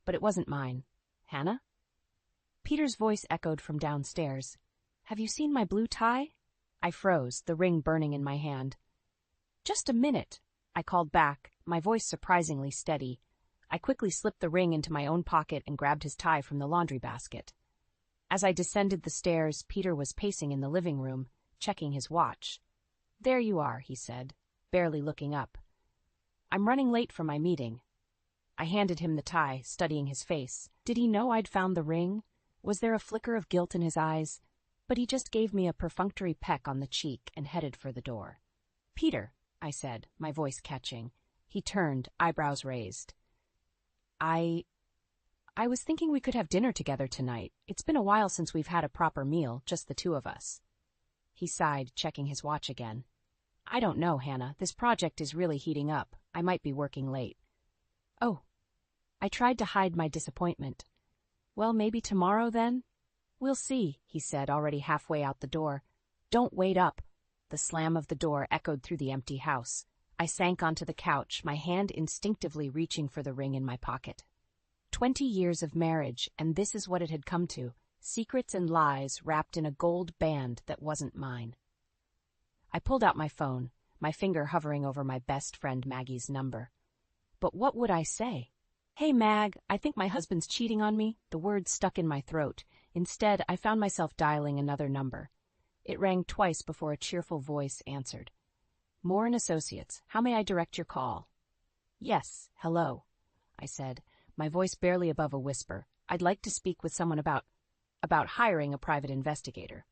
But it wasn't mine. Hannah? Peter's voice echoed from downstairs. "Have you seen my blue tie?" I froze, the ring burning in my hand. "Just a minute," I called back, my voice surprisingly steady. I quickly slipped the ring into my own pocket and grabbed his tie from the laundry basket. As I descended the stairs, Peter was pacing in the living room, checking his watch. "There you are," he said, barely looking up. "I'm running late for my meeting." I handed him the tie, studying his face. Did he know I'd found the ring? Was there a flicker of guilt in his eyes? But he just gave me a perfunctory peck on the cheek and headed for the door. "Peter," I said, my voice catching. He turned, eyebrows raised. I was thinking we could have dinner together tonight. It's been a while since we've had a proper meal, just the two of us." He sighed, checking his watch again. "I don't know, Hannah. This project is really heating up. I might be working late." "Oh." I tried to hide my disappointment. "Well, maybe tomorrow then?" "We'll see," he said, already halfway out the door. "Don't wait up." The slam of the door echoed through the empty house. I sank onto the couch, my hand instinctively reaching for the ring in my pocket. 20 years of marriage, and this is what it had come to, secrets and lies wrapped in a gold band that wasn't mine. I pulled out my phone, my finger hovering over my best friend Maggie's number. But what would I say? "Hey, Mag, I think my husband's cheating on me." The words stuck in my throat. Instead, I found myself dialing another number. It rang twice before a cheerful voice answered. "Moore & Associates, how may I direct your call?" "Yes, hello," I said, my voice barely above a whisper. "I'd like to speak with someone about hiring a private investigator."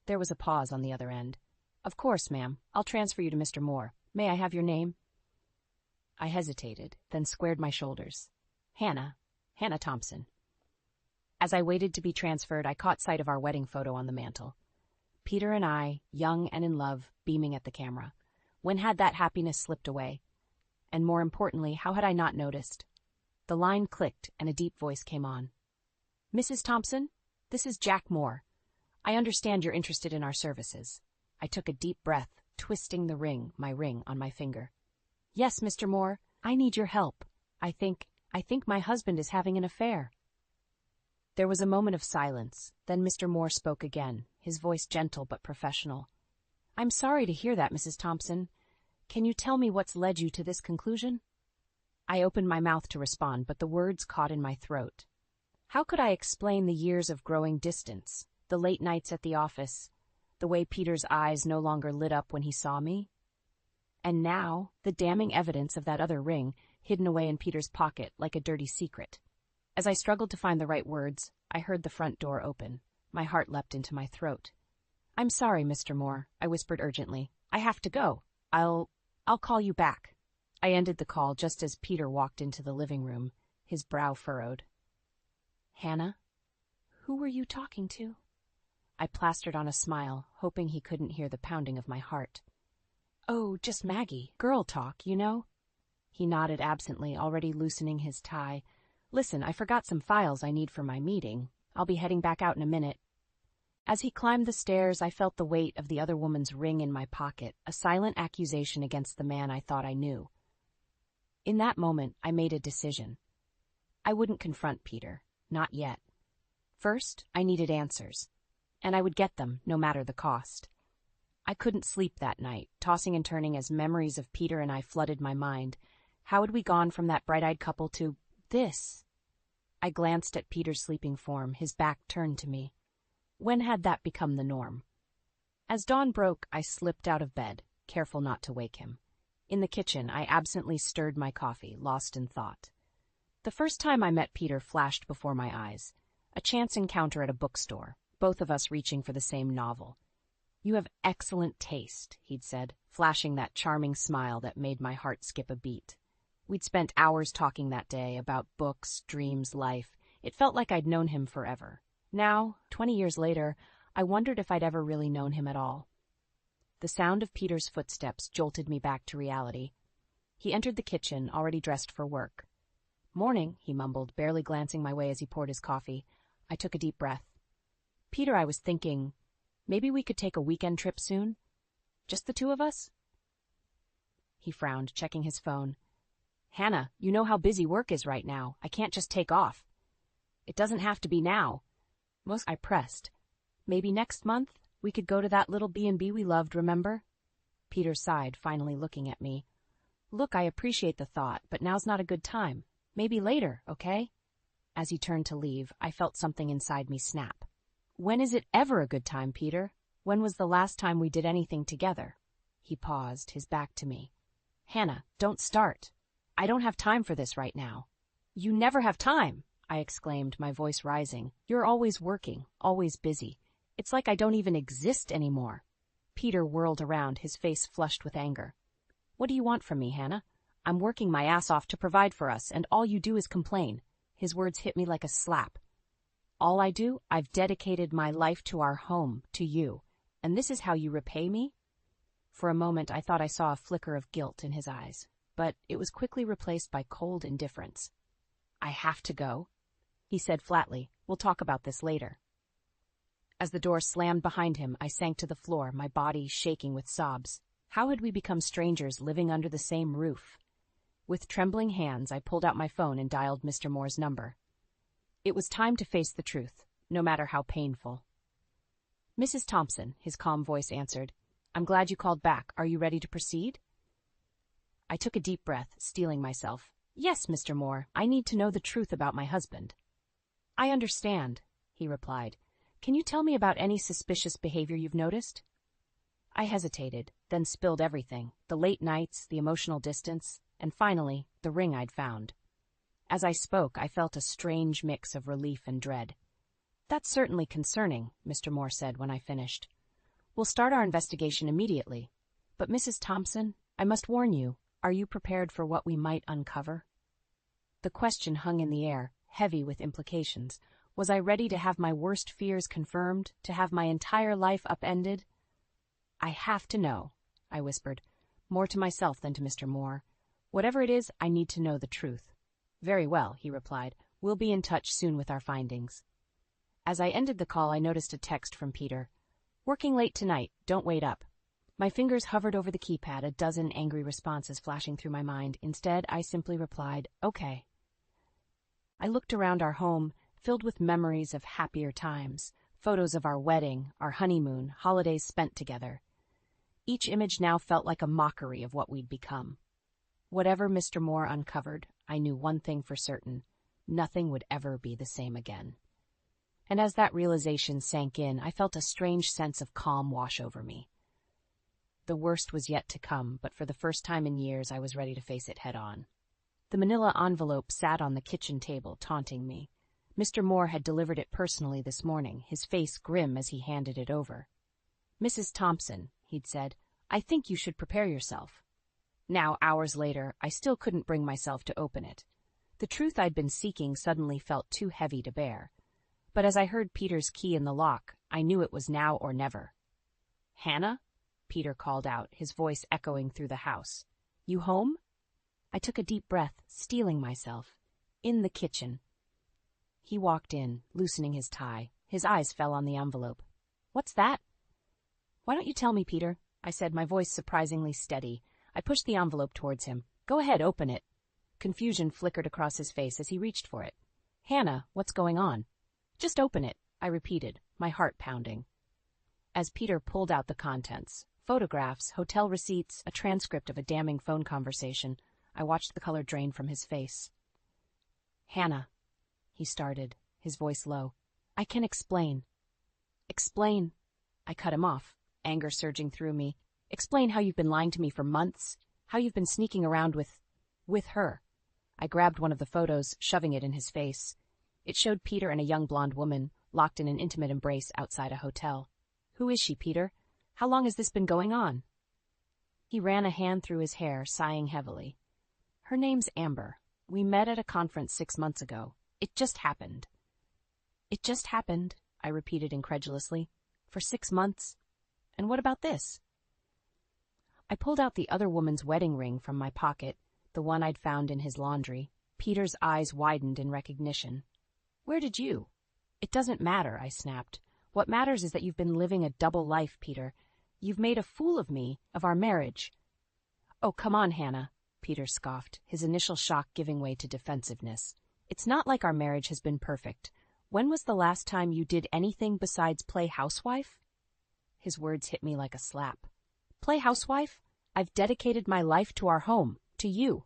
There was a pause on the other end. "Of course, ma'am. I'll transfer you to Mr. Moore. May I have your name?" I hesitated, then squared my shoulders. Hannah Thompson." As I waited to be transferred, I caught sight of our wedding photo on the mantel. Peter and I, young and in love, beaming at the camera. When had that happiness slipped away? And more importantly, how had I not noticed? The line clicked and a deep voice came on. "Mrs. Thompson, this is Jack Moore. I understand you're interested in our services." I took a deep breath, twisting my ring on my finger. "Yes, Mr. Moore, I need your help. I think my husband is having an affair." There was a moment of silence, then Mr. Moore spoke again, his voice gentle but professional. "I'm sorry to hear that, Mrs. Thompson. Can you tell me what's led you to this conclusion?" I opened my mouth to respond, but the words caught in my throat. How could I explain the years of growing distance, the late nights at the office, the way Peter's eyes no longer lit up when he saw me? And now, the damning evidence of that other ring, hidden away in Peter's pocket like a dirty secret. As I struggled to find the right words, I heard the front door open. My heart leapt into my throat. "I'm sorry, Mr. Moore," I whispered urgently. "I have to go. I'll call you back." I ended the call just as Peter walked into the living room, his brow furrowed. "Hannah, who were you talking to?" I plastered on a smile, hoping he couldn't hear the pounding of my heart. "Oh, just Maggie. Girl talk, you know." He nodded absently, already loosening his tie. "Listen, I forgot some files I need for my meeting. I'll be heading back out in a minute." As he climbed the stairs, I felt the weight of the other woman's ring in my pocket, a silent accusation against the man I thought I knew. In that moment, I made a decision. I wouldn't confront Peter, not yet. First, I needed answers, and I would get them, no matter the cost. I couldn't sleep that night, tossing and turning as memories of Peter and I flooded my mind. How had we gone from that bright-eyed couple to this? I glanced at Peter's sleeping form, his back turned to me. When had that become the norm? As dawn broke, I slipped out of bed, careful not to wake him. In the kitchen, I absently stirred my coffee, lost in thought. The first time I met Peter flashed before my eyes. A chance encounter at a bookstore, both of us reaching for the same novel. "You have excellent taste," he'd said, flashing that charming smile that made my heart skip a beat. We'd spent hours talking that day about books, dreams, life. It felt like I'd known him forever. Now, 20 years later, I wondered if I'd ever really known him at all. The sound of Peter's footsteps jolted me back to reality. He entered the kitchen, already dressed for work. "Morning," he mumbled, barely glancing my way as he poured his coffee. I took a deep breath. "Peter, I was thinking, maybe we could take a weekend trip soon? Just the two of us?" He frowned, checking his phone. "Hannah, you know how busy work is right now. I can't just take off." "It doesn't have to be now." I pressed. "Maybe next month? We could go to that little B&B we loved, remember?" Peter sighed, finally looking at me. "Look, I appreciate the thought, but now's not a good time. Maybe later, okay?" As he turned to leave, I felt something inside me snap. "When is it ever a good time, Peter? When was the last time we did anything together?" He paused, his back to me. "Hannah, don't start. I don't have time for this right now." "You never have time!" I exclaimed, my voice rising. "You're always working, always busy. It's like I don't even exist anymore." Peter whirled around, his face flushed with anger. "What do you want from me, Hannah? I'm working my ass off to provide for us, and all you do is complain." His words hit me like a slap. "All I do? I've dedicated my life to our home, to you. And this is how you repay me?" For a moment, I thought I saw a flicker of guilt in his eyes, but it was quickly replaced by cold indifference. "I have to go," he said flatly. "We'll talk about this later." As the door slammed behind him, I sank to the floor, my body shaking with sobs. How had we become strangers living under the same roof? With trembling hands, I pulled out my phone and dialed Mr. Moore's number. It was time to face the truth, no matter how painful. "Mrs. Thompson," his calm voice answered. "I'm glad you called back. Are you ready to proceed?" I took a deep breath, steeling myself. "Yes, Mr. Moore, I need to know the truth about my husband." "I understand," he replied. "Can you tell me about any suspicious behavior you've noticed?" I hesitated, then spilled everything, the late nights, the emotional distance, and finally, the ring I'd found. As I spoke, I felt a strange mix of relief and dread. "That's certainly concerning," Mr. Moore said when I finished. "We'll start our investigation immediately. But Mrs. Thompson, I must warn you, are you prepared for what we might uncover?" The question hung in the air, heavy with implications. Was I ready to have my worst fears confirmed, to have my entire life upended? "I have to know," I whispered, more to myself than to Mr. Moore. "Whatever it is, I need to know the truth." "Very well," he replied. "We'll be in touch soon with our findings." As I ended the call, I noticed a text from Peter. "Working late tonight. Don't wait up." My fingers hovered over the keypad, a dozen angry responses flashing through my mind. Instead, I simply replied, "Okay." I looked around our home, filled with memories of happier times, photos of our wedding, our honeymoon, holidays spent together. Each image now felt like a mockery of what we'd become. Whatever Mr. Moore uncovered, I knew one thing for certain: nothing would ever be the same again. And as that realization sank in, I felt a strange sense of calm wash over me. The worst was yet to come, but for the first time in years I was ready to face it head-on. The manila envelope sat on the kitchen table, taunting me. Mr. Moore had delivered it personally this morning, his face grim as he handed it over. "Mrs. Thompson," he'd said, "I think you should prepare yourself." Now, hours later, I still couldn't bring myself to open it. The truth I'd been seeking suddenly felt too heavy to bear. But as I heard Peter's key in the lock, I knew it was now or never. "Hannah?" Peter called out, his voice echoing through the house. "You home?" I took a deep breath, steeling myself. In the kitchen. He walked in, loosening his tie. His eyes fell on the envelope. "What's that?" "Why don't you tell me, Peter?" I said, my voice surprisingly steady. I pushed the envelope towards him. "Go ahead, open it." Confusion flickered across his face as he reached for it. "Hannah, what's going on?" "Just open it," I repeated, my heart pounding. As Peter pulled out the contents, photographs, hotel receipts, a transcript of a damning phone conversation, I watched the color drain from his face. "Hannah," he started, his voice low, "I can explain." "Explain?" I cut him off, anger surging through me. "Explain how you've been lying to me for months, how you've been sneaking around with her." I grabbed one of the photos, shoving it in his face. It showed Peter and a young blonde woman, locked in an intimate embrace outside a hotel. "Who is she, Peter? How long has this been going on?" He ran a hand through his hair, sighing heavily. "Her name's Amber. We met at a conference 6 months ago. It just happened." "It just happened," I repeated incredulously. "For 6 months? And what about this?" I pulled out the other woman's wedding ring from my pocket, the one I'd found in his laundry. Peter's eyes widened in recognition. "Where did you?" "It doesn't matter," I snapped. "What matters is that you've been living a double life, Peter. You've made a fool of me, of our marriage." "Oh, come on, Hannah," Peter scoffed, his initial shock giving way to defensiveness. "It's not like our marriage has been perfect. When was the last time you did anything besides play housewife?" His words hit me like a slap. "Play housewife? I've dedicated my life to our home, to you."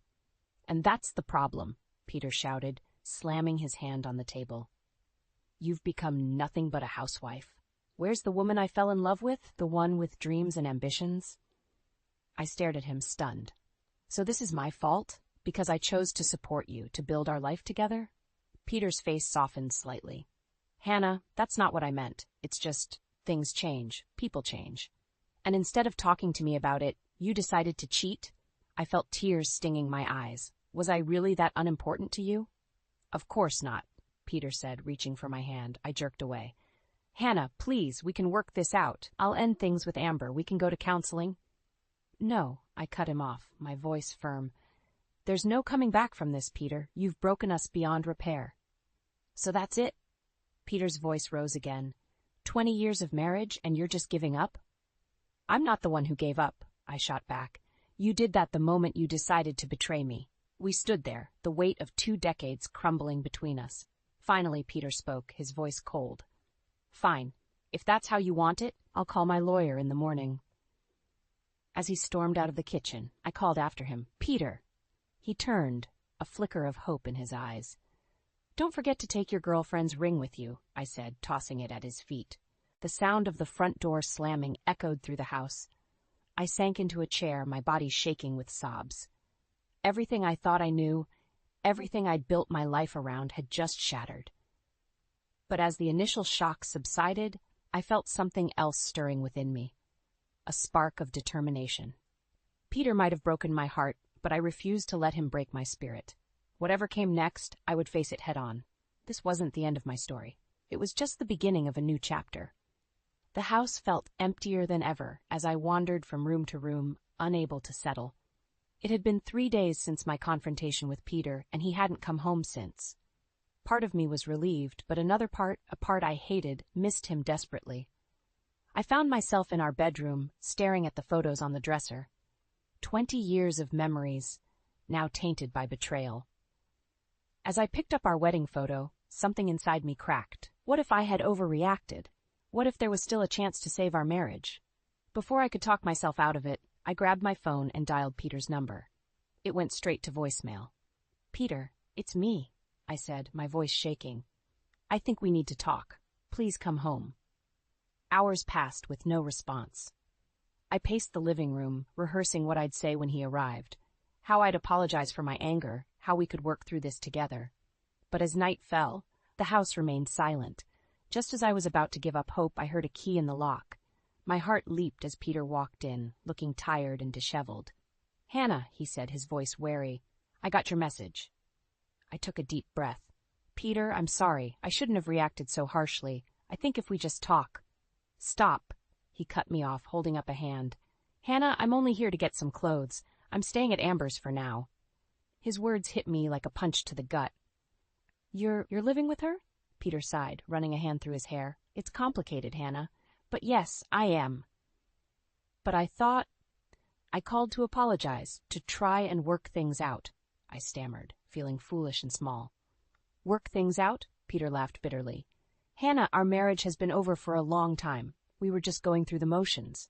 "And that's the problem," Peter shouted, slamming his hand on the table. "You've become nothing but a housewife. Where's the woman I fell in love with, the one with dreams and ambitions?" I stared at him, stunned. "So this is my fault? Because I chose to support you, to build our life together?" Peter's face softened slightly. "Hannah, that's not what I meant. It's just, things change, people change. And instead of talking to me about it, you decided to cheat?" I felt tears stinging my eyes. "Was I really that unimportant to you?" "Of course not," Peter said, reaching for my hand. I jerked away. "Hannah, please, we can work this out. I'll end things with Amber. We can go to counseling." "No," I cut him off, my voice firm. "There's no coming back from this, Peter. You've broken us beyond repair." "So that's it?" Peter's voice rose again. 20 years of marriage, and you're just giving up?" "I'm not the one who gave up," I shot back. "You did that the moment you decided to betray me." We stood there, the weight of 2 decades crumbling between us. Finally, Peter spoke, his voice cold. "Fine. If that's how you want it, I'll call my lawyer in the morning." As he stormed out of the kitchen, I called after him, "Peter!" He turned, a flicker of hope in his eyes. "Don't forget to take your girlfriend's ring with you," I said, tossing it at his feet. The sound of the front door slamming echoed through the house. I sank into a chair, my body shaking with sobs. Everything I thought I knew, everything I'd built my life around had just shattered. But as the initial shock subsided, I felt something else stirring within me. A spark of determination. Peter might have broken my heart, but I refused to let him break my spirit. Whatever came next, I would face it head on. This wasn't the end of my story. It was just the beginning of a new chapter. The house felt emptier than ever as I wandered from room to room, unable to settle. It had been 3 days since my confrontation with Peter, and he hadn't come home since. Part of me was relieved, but another part, a part I hated, missed him desperately. I found myself in our bedroom, staring at the photos on the dresser. 20 years of memories, now tainted by betrayal. As I picked up our wedding photo, something inside me cracked. What if I had overreacted? What if there was still a chance to save our marriage? Before I could talk myself out of it, I grabbed my phone and dialed Peter's number. It went straight to voicemail. "Peter, it's me," I said, my voice shaking. "I think we need to talk. Please come home." Hours passed with no response. I paced the living room, rehearsing what I'd say when he arrived. How I'd apologize for my anger, how we could work through this together. But as night fell, the house remained silent. Just as I was about to give up hope, I heard a key in the lock. My heart leaped as Peter walked in, looking tired and disheveled. "Hannah," he said, his voice wary, "I got your message." I took a deep breath. "Peter, I'm sorry. I shouldn't have reacted so harshly. I think if we just talk." "Stop." He cut me off, holding up a hand. "Hannah, I'm only here to get some clothes. I'm staying at Amber's for now." His words hit me like a punch to the gut. You're living with her?" Peter sighed, running a hand through his hair. "It's complicated, Hannah. But yes, I am." "But I thought—" "I called to apologize, to try and work things out," I stammered, feeling foolish and small. "Work things out?" Peter laughed bitterly. "Hannah, our marriage has been over for a long time. We were just going through the motions."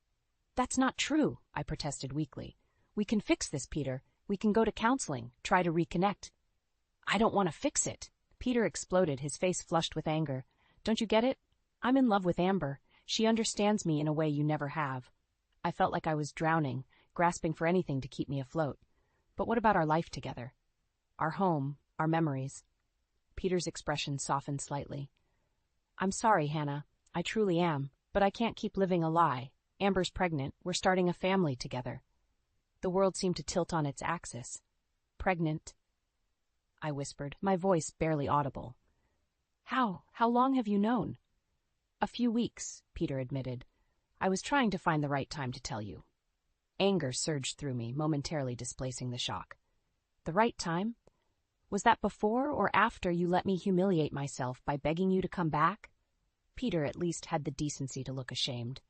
"That's not true," I protested weakly. "We can fix this, Peter. We can go to counseling, try to reconnect." "I don't want to fix it." Peter exploded, his face flushed with anger. "Don't you get it? I'm in love with Amber. She understands me in a way you never have." I felt like I was drowning, grasping for anything to keep me afloat. "But what about our life together? Our home, our memories?" Peter's expression softened slightly. "I'm sorry, Hannah. I truly am. But I can't keep living a lie. Amber's pregnant. We're starting a family together." The world seemed to tilt on its axis. "Pregnant?" I whispered, my voice barely audible. How long have you known?" "A few weeks," Peter admitted. "I was trying to find the right time to tell you." Anger surged through me, momentarily displacing the shock. "The right time? Was that before or after you let me humiliate myself by begging you to come back?" Peter at least had the decency to look ashamed.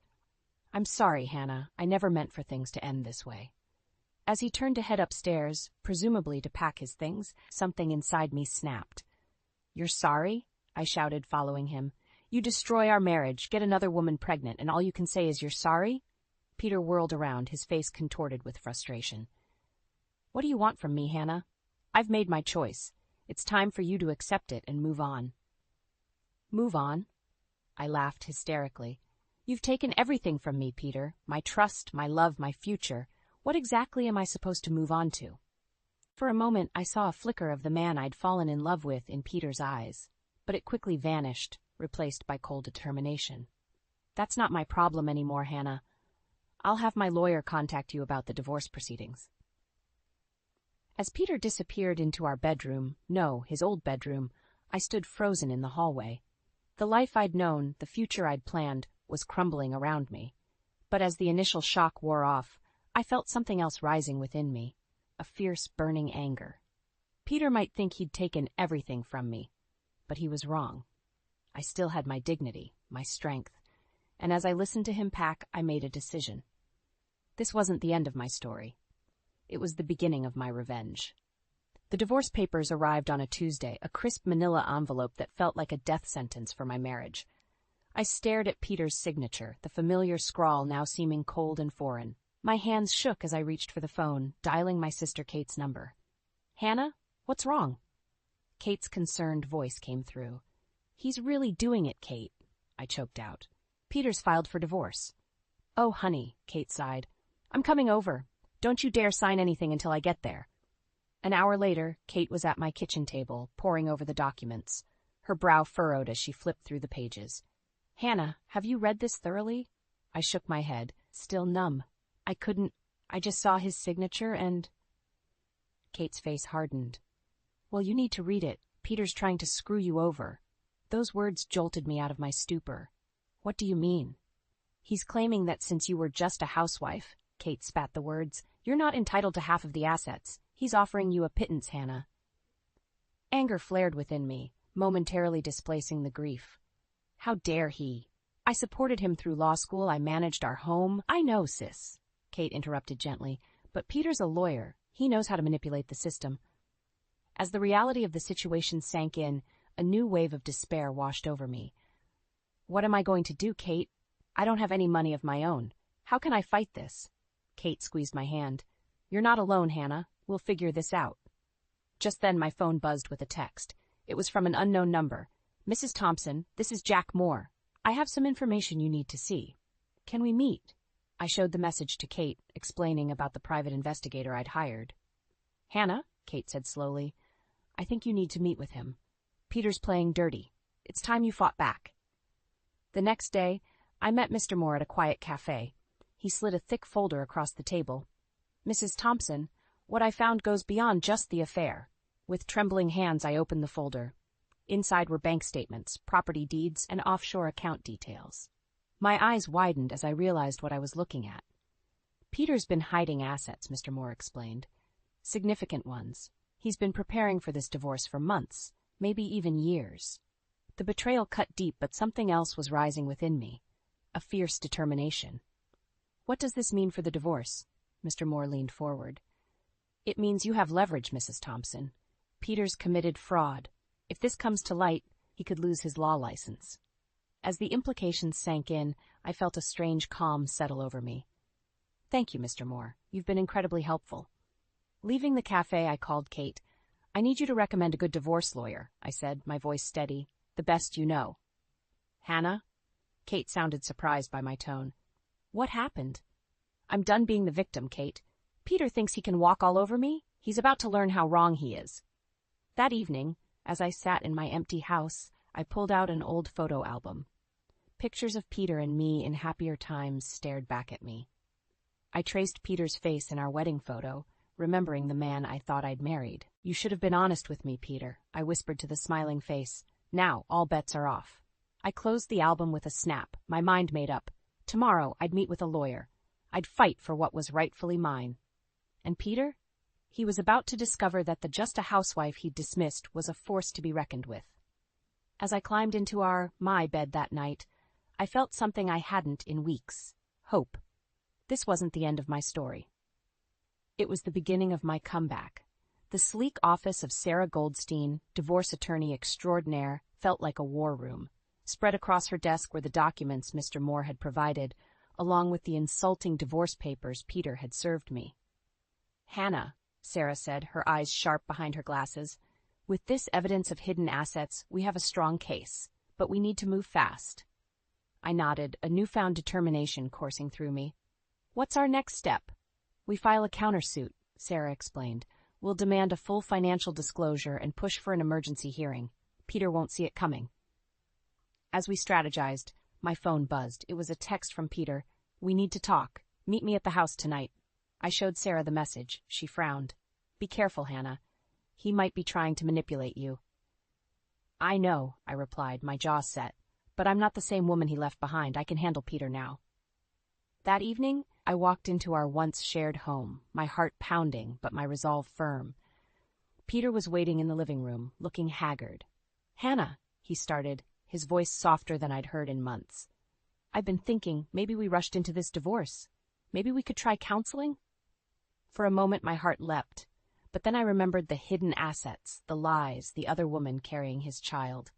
"I'm sorry, Hannah. I never meant for things to end this way." As he turned to head upstairs, presumably to pack his things, something inside me snapped. "You're sorry?" I shouted, following him. "You destroy our marriage, get another woman pregnant, and all you can say is you're sorry?" Peter whirled around, his face contorted with frustration. "What do you want from me, Hannah? I've made my choice. It's time for you to accept it and move on." "Move on?" I laughed hysterically. "You've taken everything from me, Peter. My trust, my love, my future. What exactly am I supposed to move on to?" For a moment, I saw a flicker of the man I'd fallen in love with in Peter's eyes, but it quickly vanished, replaced by cold determination. "That's not my problem anymore, Hannah. I'll have my lawyer contact you about the divorce proceedings." As Peter disappeared into our bedroom, no, his old bedroom, I stood frozen in the hallway. The life I'd known, the future I'd planned, was crumbling around me. But as the initial shock wore off, I felt something else rising within me, a fierce, burning anger. Peter might think he'd taken everything from me, but he was wrong. I still had my dignity, my strength, and as I listened to him pack, I made a decision. This wasn't the end of my story. It was the beginning of my revenge. The divorce papers arrived on a Tuesday, a crisp manila envelope that felt like a death sentence for my marriage. I stared at Peter's signature, the familiar scrawl now seeming cold and foreign. My hands shook as I reached for the phone, dialing my sister Kate's number. "Hannah, what's wrong?" Kate's concerned voice came through. "He's really doing it, Kate," I choked out. "Peter's filed for divorce." "Oh, honey," Kate sighed. "I'm coming over. Don't you dare sign anything until I get there." An hour later, Kate was at my kitchen table, poring over the documents. Her brow furrowed as she flipped through the pages. "Hannah, have you read this thoroughly?" I shook my head, still numb. I just saw his signature and... Kate's face hardened. "Well, you need to read it. Peter's trying to screw you over." Those words jolted me out of my stupor. "What do you mean?" "He's claiming that since you were just a housewife," Kate spat the words, "you're not entitled to half of the assets. He's offering you a pittance, Hannah." Anger flared within me, momentarily displacing the grief. How dare he? I supported him through law school, I managed our home. "I know, sis," Kate interrupted gently, "but Peter's a lawyer. He knows how to manipulate the system." As the reality of the situation sank in, a new wave of despair washed over me. "What am I going to do, Kate? I don't have any money of my own. How can I fight this?" Kate squeezed my hand. "You're not alone, Hannah. We'll figure this out." Just then my phone buzzed with a text. It was from an unknown number. "Mrs. Thompson, this is Jack Moore. I have some information you need to see. Can we meet?" I showed the message to Kate, explaining about the private investigator I'd hired. "Hannah," Kate said slowly, "I think you need to meet with him. Peter's playing dirty. It's time you fought back." The next day, I met Mr. Moore at a quiet cafe. He slid a thick folder across the table. "Mrs. Thompson, what I found goes beyond just the affair." With trembling hands, I opened the folder. Inside were bank statements, property deeds, and offshore account details. My eyes widened as I realized what I was looking at. "Peter's been hiding assets," Mr. Moore explained. "Significant ones. He's been preparing for this divorce for months, maybe even years." The betrayal cut deep, but something else was rising within me. A fierce determination. "What does this mean for the divorce?" Mr. Moore leaned forward. "It means you have leverage, Mrs. Thompson. Peter's committed fraud. If this comes to light, he could lose his law license." As the implications sank in, I felt a strange calm settle over me. "Thank you, Mr. Moore. You've been incredibly helpful." Leaving the cafe, I called Kate. "I need you to recommend a good divorce lawyer," I said, my voice steady. "The best you know." "Hannah?" Kate sounded surprised by my tone. "What happened?" "I'm done being the victim, Kate. Peter thinks he can walk all over me. He's about to learn how wrong he is." That evening, as I sat in my empty house, I pulled out an old photo album. Pictures of Peter and me in happier times stared back at me. I traced Peter's face in our wedding photo, remembering the man I thought I'd married. "You should have been honest with me, Peter," I whispered to the smiling face. "Now all bets are off." I closed the album with a snap, my mind made up. Tomorrow I'd meet with a lawyer. I'd fight for what was rightfully mine. And Peter? He was about to discover that the just a housewife he'd dismissed was a force to be reckoned with. As I climbed into my bed that night, I felt something I hadn't in weeks. Hope. This wasn't the end of my story. It was the beginning of my comeback. The sleek office of Sarah Goldstein, divorce attorney extraordinaire, felt like a war room. Spread across her desk were the documents Mr. Moore had provided, along with the insulting divorce papers Peter had served me. "Hannah," Sarah said, her eyes sharp behind her glasses, "with this evidence of hidden assets, we have a strong case, but we need to move fast." I nodded, a newfound determination coursing through me. "What's our next step?" "We file a countersuit," Sarah explained. "We'll demand a full financial disclosure and push for an emergency hearing. Peter won't see it coming." As we strategized, my phone buzzed. It was a text from Peter. "We need to talk. Meet me at the house tonight." I showed Sarah the message. She frowned. "Be careful, Hannah. He might be trying to manipulate you." "I know," I replied, my jaw set. "But I'm not the same woman he left behind. I can handle Peter now." That evening, I walked into our once shared home, my heart pounding, but my resolve firm. Peter was waiting in the living room, looking haggard. "Hannah," he started, his voice softer than I'd heard in months. "I've been thinking maybe we rushed into this divorce. Maybe we could try counseling?" For a moment my heart leapt, but then I remembered the hidden assets, the lies, the other woman carrying his child.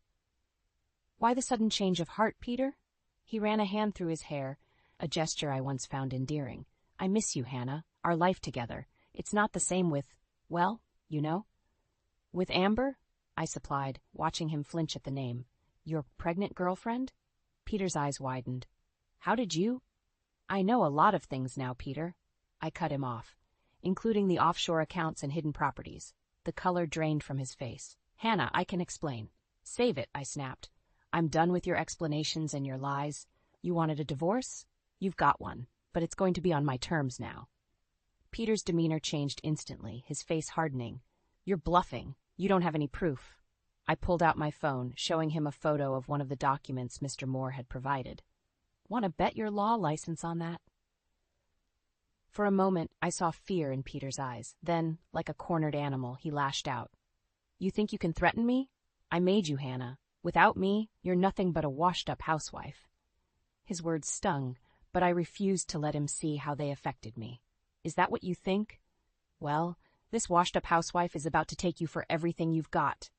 "Why the sudden change of heart, Peter?" He ran a hand through his hair, a gesture I once found endearing. "I miss you, Hannah, our life together. It's not the same with, well, you know." "With Amber?" I supplied, watching him flinch at the name. "Your pregnant girlfriend?" Peter's eyes widened. "How did you?" "I know a lot of things now, Peter." I cut him off, including the offshore accounts and hidden properties. The color drained from his face. "Hannah, I can explain." "Save it," I snapped. "I'm done with your explanations and your lies. You wanted a divorce? You've got one, but it's going to be on my terms now." Peter's demeanor changed instantly, his face hardening. "You're bluffing. You don't have any proof." I pulled out my phone, showing him a photo of one of the documents Mr. Moore had provided. "Want to bet your law license on that?" For a moment, I saw fear in Peter's eyes. Then, like a cornered animal, he lashed out. "You think you can threaten me? I made you, Hannah. Without me, you're nothing but a washed-up housewife." His words stung, but I refused to let him see how they affected me. "Is that what you think? Well, this washed-up housewife is about to take you for everything you've got."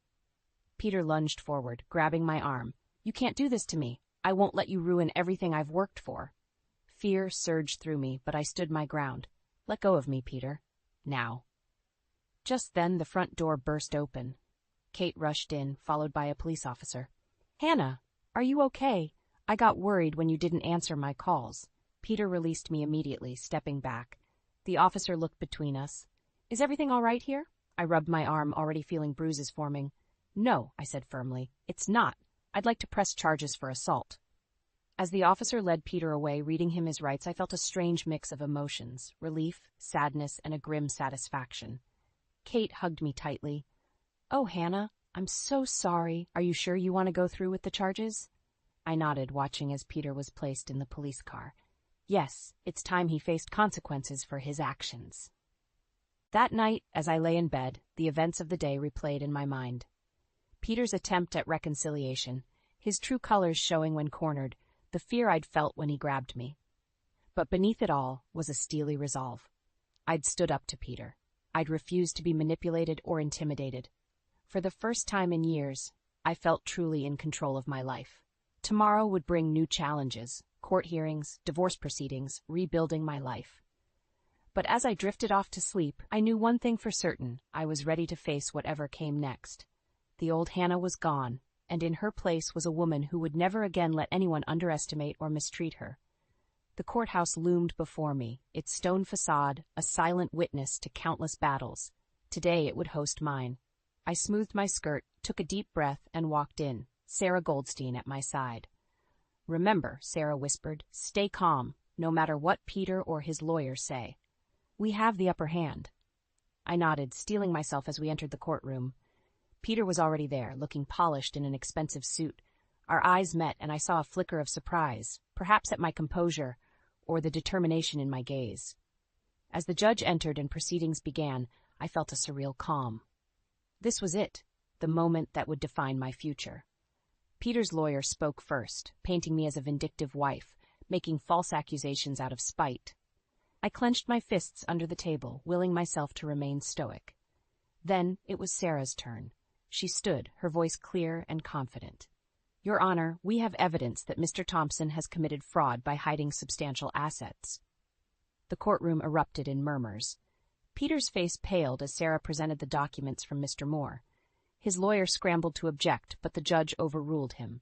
Peter lunged forward, grabbing my arm. "You can't do this to me. I won't let you ruin everything I've worked for." Fear surged through me, but I stood my ground. "Let go of me, Peter. Now." Just then, the front door burst open. Kate rushed in, followed by a police officer. "Hannah, are you okay? I got worried when you didn't answer my calls." Peter released me immediately, stepping back. The officer looked between us. Is everything all right here? I rubbed my arm, already feeling bruises forming. No, I said firmly. It's not. I'd like to press charges for assault. As the officer led Peter away, reading him his rights, I felt a strange mix of emotions, relief, sadness, and a grim satisfaction. Kate hugged me tightly. Oh, Hannah, I'm so sorry. Are you sure you want to go through with the charges? I nodded, watching as Peter was placed in the police car. Yes, it's time he faced consequences for his actions. That night, as I lay in bed, the events of the day replayed in my mind. Peter's attempt at reconciliation, his true colors showing when cornered, the fear I'd felt when he grabbed me. But beneath it all was a steely resolve. I'd stood up to Peter. I'd refused to be manipulated or intimidated. For the first time in years, I felt truly in control of my life. Tomorrow would bring new challenges, court hearings, divorce proceedings, rebuilding my life. But as I drifted off to sleep, I knew one thing for certain: I was ready to face whatever came next. The old Hannah was gone, and in her place was a woman who would never again let anyone underestimate or mistreat her. The courthouse loomed before me, its stone facade a silent witness to countless battles. Today it would host mine. I smoothed my skirt, took a deep breath, and walked in, Sarah Goldstein at my side. Remember, Sarah whispered, stay calm, no matter what Peter or his lawyers say. We have the upper hand. I nodded, steeling myself as we entered the courtroom. Peter was already there, looking polished in an expensive suit. Our eyes met, and I saw a flicker of surprise, perhaps at my composure, or the determination in my gaze. As the judge entered and proceedings began, I felt a surreal calm. This was it, the moment that would define my future. Peter's lawyer spoke first, painting me as a vindictive wife, making false accusations out of spite. I clenched my fists under the table, willing myself to remain stoic. Then it was Sarah's turn. She stood, her voice clear and confident. Your Honor, we have evidence that Mr. Thompson has committed fraud by hiding substantial assets. The courtroom erupted in murmurs. Peter's face paled as Sarah presented the documents from Mr. Moore. His lawyer scrambled to object, but the judge overruled him.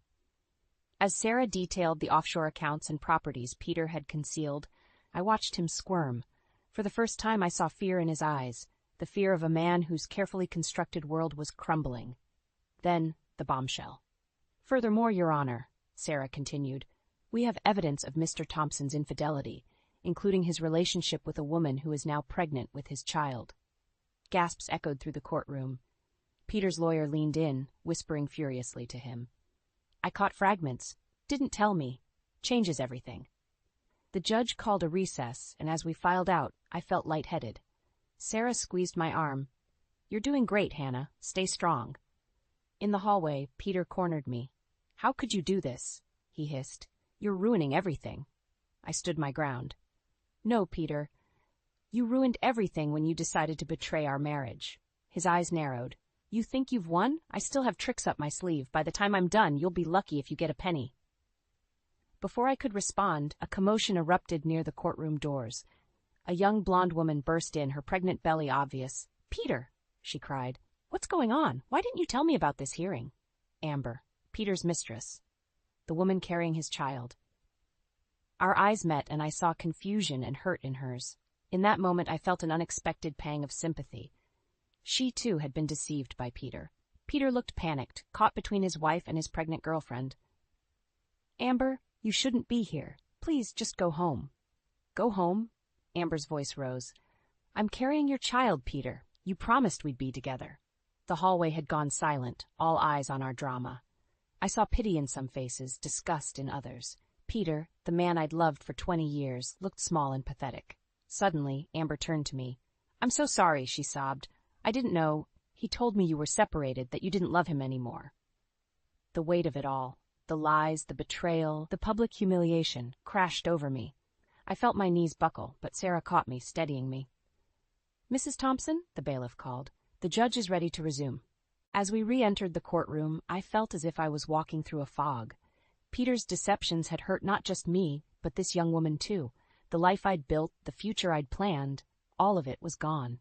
As Sarah detailed the offshore accounts and properties Peter had concealed, I watched him squirm. For the first time I saw fear in his eyes, the fear of a man whose carefully constructed world was crumbling. Then the bombshell. Furthermore, Your Honor, Sarah continued, we have evidence of Mr. Thompson's infidelity, including his relationship with a woman who is now pregnant with his child. Gasps echoed through the courtroom. Peter's lawyer leaned in, whispering furiously to him. I caught fragments. Didn't tell me. Changes everything. The judge called a recess, and as we filed out, I felt lightheaded. Sarah squeezed my arm. You're doing great, Hannah. Stay strong. In the hallway, Peter cornered me. How could you do this? He hissed. You're ruining everything. I stood my ground. No, Peter. You ruined everything when you decided to betray our marriage. His eyes narrowed. You think you've won? I still have tricks up my sleeve. By the time I'm done, you'll be lucky if you get a penny. Before I could respond, a commotion erupted near the courtroom doors. A young blonde woman burst in, her pregnant belly obvious. Peter, she cried. What's going on? Why didn't you tell me about this hearing? Amber, Peter's mistress. The woman carrying his child. Our eyes met, and I saw confusion and hurt in hers. In that moment, I felt an unexpected pang of sympathy. She, too, had been deceived by Peter. Peter looked panicked, caught between his wife and his pregnant girlfriend. Amber, you shouldn't be here. Please, just go home. Go home? Amber's voice rose. I'm carrying your child, Peter. You promised we'd be together. The hallway had gone silent, all eyes on our drama. I saw pity in some faces, disgust in others. Peter, the man I'd loved for 20 years, looked small and pathetic. Suddenly, Amber turned to me. I'm so sorry, she sobbed. I didn't know. He told me you were separated, that you didn't love him anymore. The weight of it all, the lies, the betrayal, the public humiliation, crashed over me. I felt my knees buckle, but Sarah caught me, steadying me. Mrs. Thompson, the bailiff called. The judge is ready to resume. As we re-entered the courtroom, I felt as if I was walking through a fog. Peter's deceptions had hurt not just me, but this young woman too. The life I'd built, the future I'd planned, all of it was gone.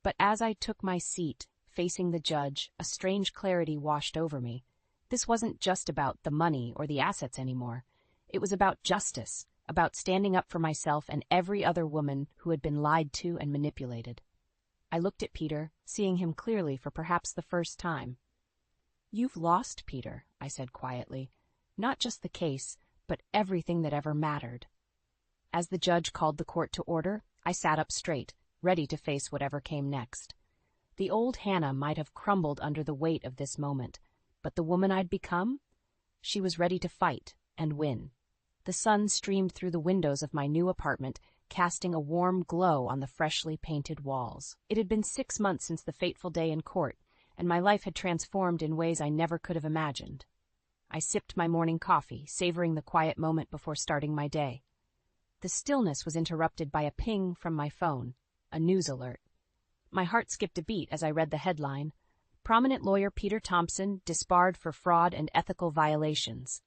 But as I took my seat, facing the judge, a strange clarity washed over me. This wasn't just about the money or the assets anymore. It was about justice, about standing up for myself and every other woman who had been lied to and manipulated. I looked at Peter, seeing him clearly for perhaps the first time. "You've lost, Peter," I said quietly. "Not just the case, but everything that ever mattered." As the judge called the court to order, I sat up straight, ready to face whatever came next. The old Hannah might have crumbled under the weight of this moment, but the woman I'd become? She was ready to fight and win. The sun streamed through the windows of my new apartment, casting a warm glow on the freshly painted walls. It had been 6 months since the fateful day in court, and my life had transformed in ways I never could have imagined. I sipped my morning coffee, savoring the quiet moment before starting my day. The stillness was interrupted by a ping from my phone, a news alert. My heart skipped a beat as I read the headline, "Prominent lawyer Peter Thompson disbarred for fraud and ethical violations."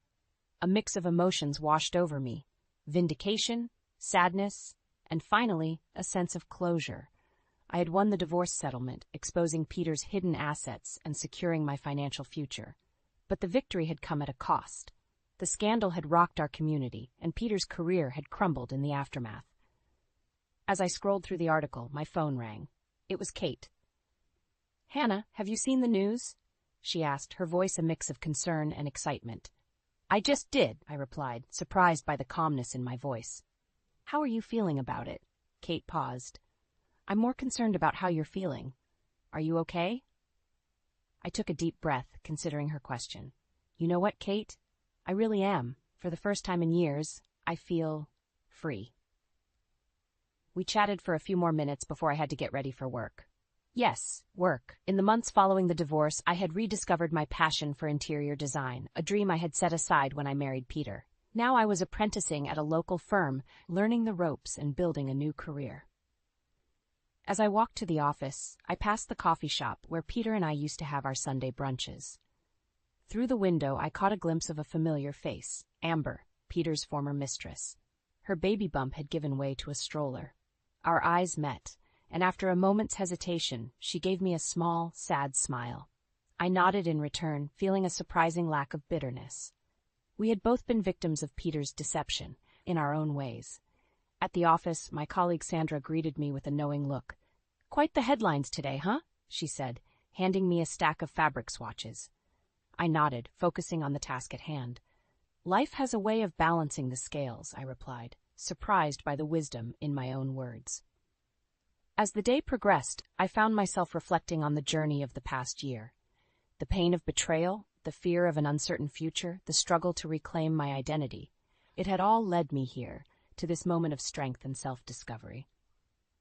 A mix of emotions washed over me: vindication, sadness, and finally, a sense of closure. I had won the divorce settlement, exposing Peter's hidden assets and securing my financial future. But the victory had come at a cost. The scandal had rocked our community, and Peter's career had crumbled in the aftermath. As I scrolled through the article, my phone rang. It was Kate. "Hannah, have you seen the news?" she asked, her voice a mix of concern and excitement. "I just did," I replied, surprised by the calmness in my voice. "How are you feeling about it?" Kate paused. "I'm more concerned about how you're feeling. Are you okay?" I took a deep breath, considering her question. "You know what, Kate? I really am. For the first time in years, I feel free." We chatted for a few more minutes before I had to get ready for work. Yes, work. In the months following the divorce, I had rediscovered my passion for interior design, a dream I had set aside when I married Peter. Now I was apprenticing at a local firm, learning the ropes and building a new career. As I walked to the office, I passed the coffee shop where Peter and I used to have our Sunday brunches. Through the window, I caught a glimpse of a familiar face, Amber, Peter's former mistress. Her baby bump had given way to a stroller. Our eyes met, and after a moment's hesitation, she gave me a small, sad smile. I nodded in return, feeling a surprising lack of bitterness. We had both been victims of Peter's deception, in our own ways. At the office, my colleague Sandra greeted me with a knowing look. "Quite the headlines today, huh?" she said, handing me a stack of fabric swatches. I nodded, focusing on the task at hand. "Life has a way of balancing the scales," I replied, surprised by the wisdom in my own words. As the day progressed, I found myself reflecting on the journey of the past year. The pain of betrayal, the fear of an uncertain future, the struggle to reclaim my identity. It had all led me here, to this moment of strength and self-discovery.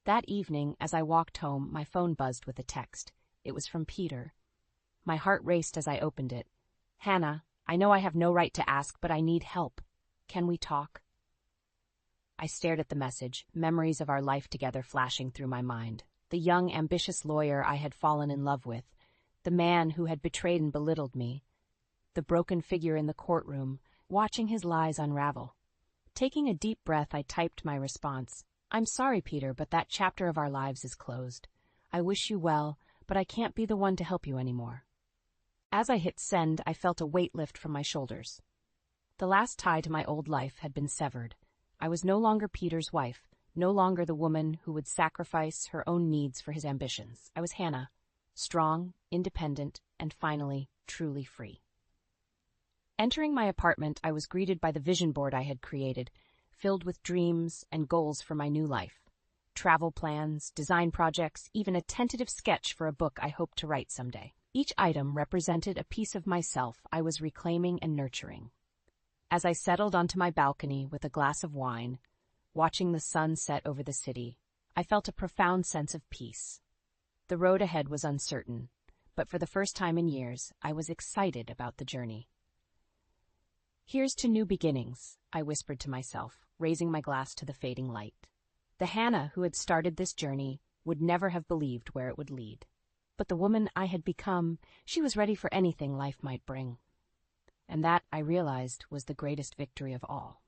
That evening, as I walked home, my phone buzzed with a text. It was from Peter. My heart raced as I opened it. "Hannah, I know I have no right to ask, but I need help. Can we talk?" I stared at the message, memories of our life together flashing through my mind. The young, ambitious lawyer I had fallen in love with, the man who had betrayed and belittled me, the broken figure in the courtroom, watching his lies unravel. Taking a deep breath, I typed my response. "I'm sorry, Peter, but that chapter of our lives is closed. I wish you well, but I can't be the one to help you anymore." As I hit send, I felt a weight lift from my shoulders. The last tie to my old life had been severed. I was no longer Peter's wife, no longer the woman who would sacrifice her own needs for his ambitions. I was Hannah, strong, independent, and finally, truly free. Entering my apartment, I was greeted by the vision board I had created, filled with dreams and goals for my new life. Travel plans, design projects, even a tentative sketch for a book I hoped to write someday. Each item represented a piece of myself I was reclaiming and nurturing. As I settled onto my balcony with a glass of wine, watching the sun set over the city, I felt a profound sense of peace. The road ahead was uncertain, but for the first time in years, I was excited about the journey. "Here's to new beginnings," I whispered to myself, raising my glass to the fading light. The Hannah who had started this journey would never have believed where it would lead. But the woman I had become, she was ready for anything life might bring. And that, I realized, was the greatest victory of all.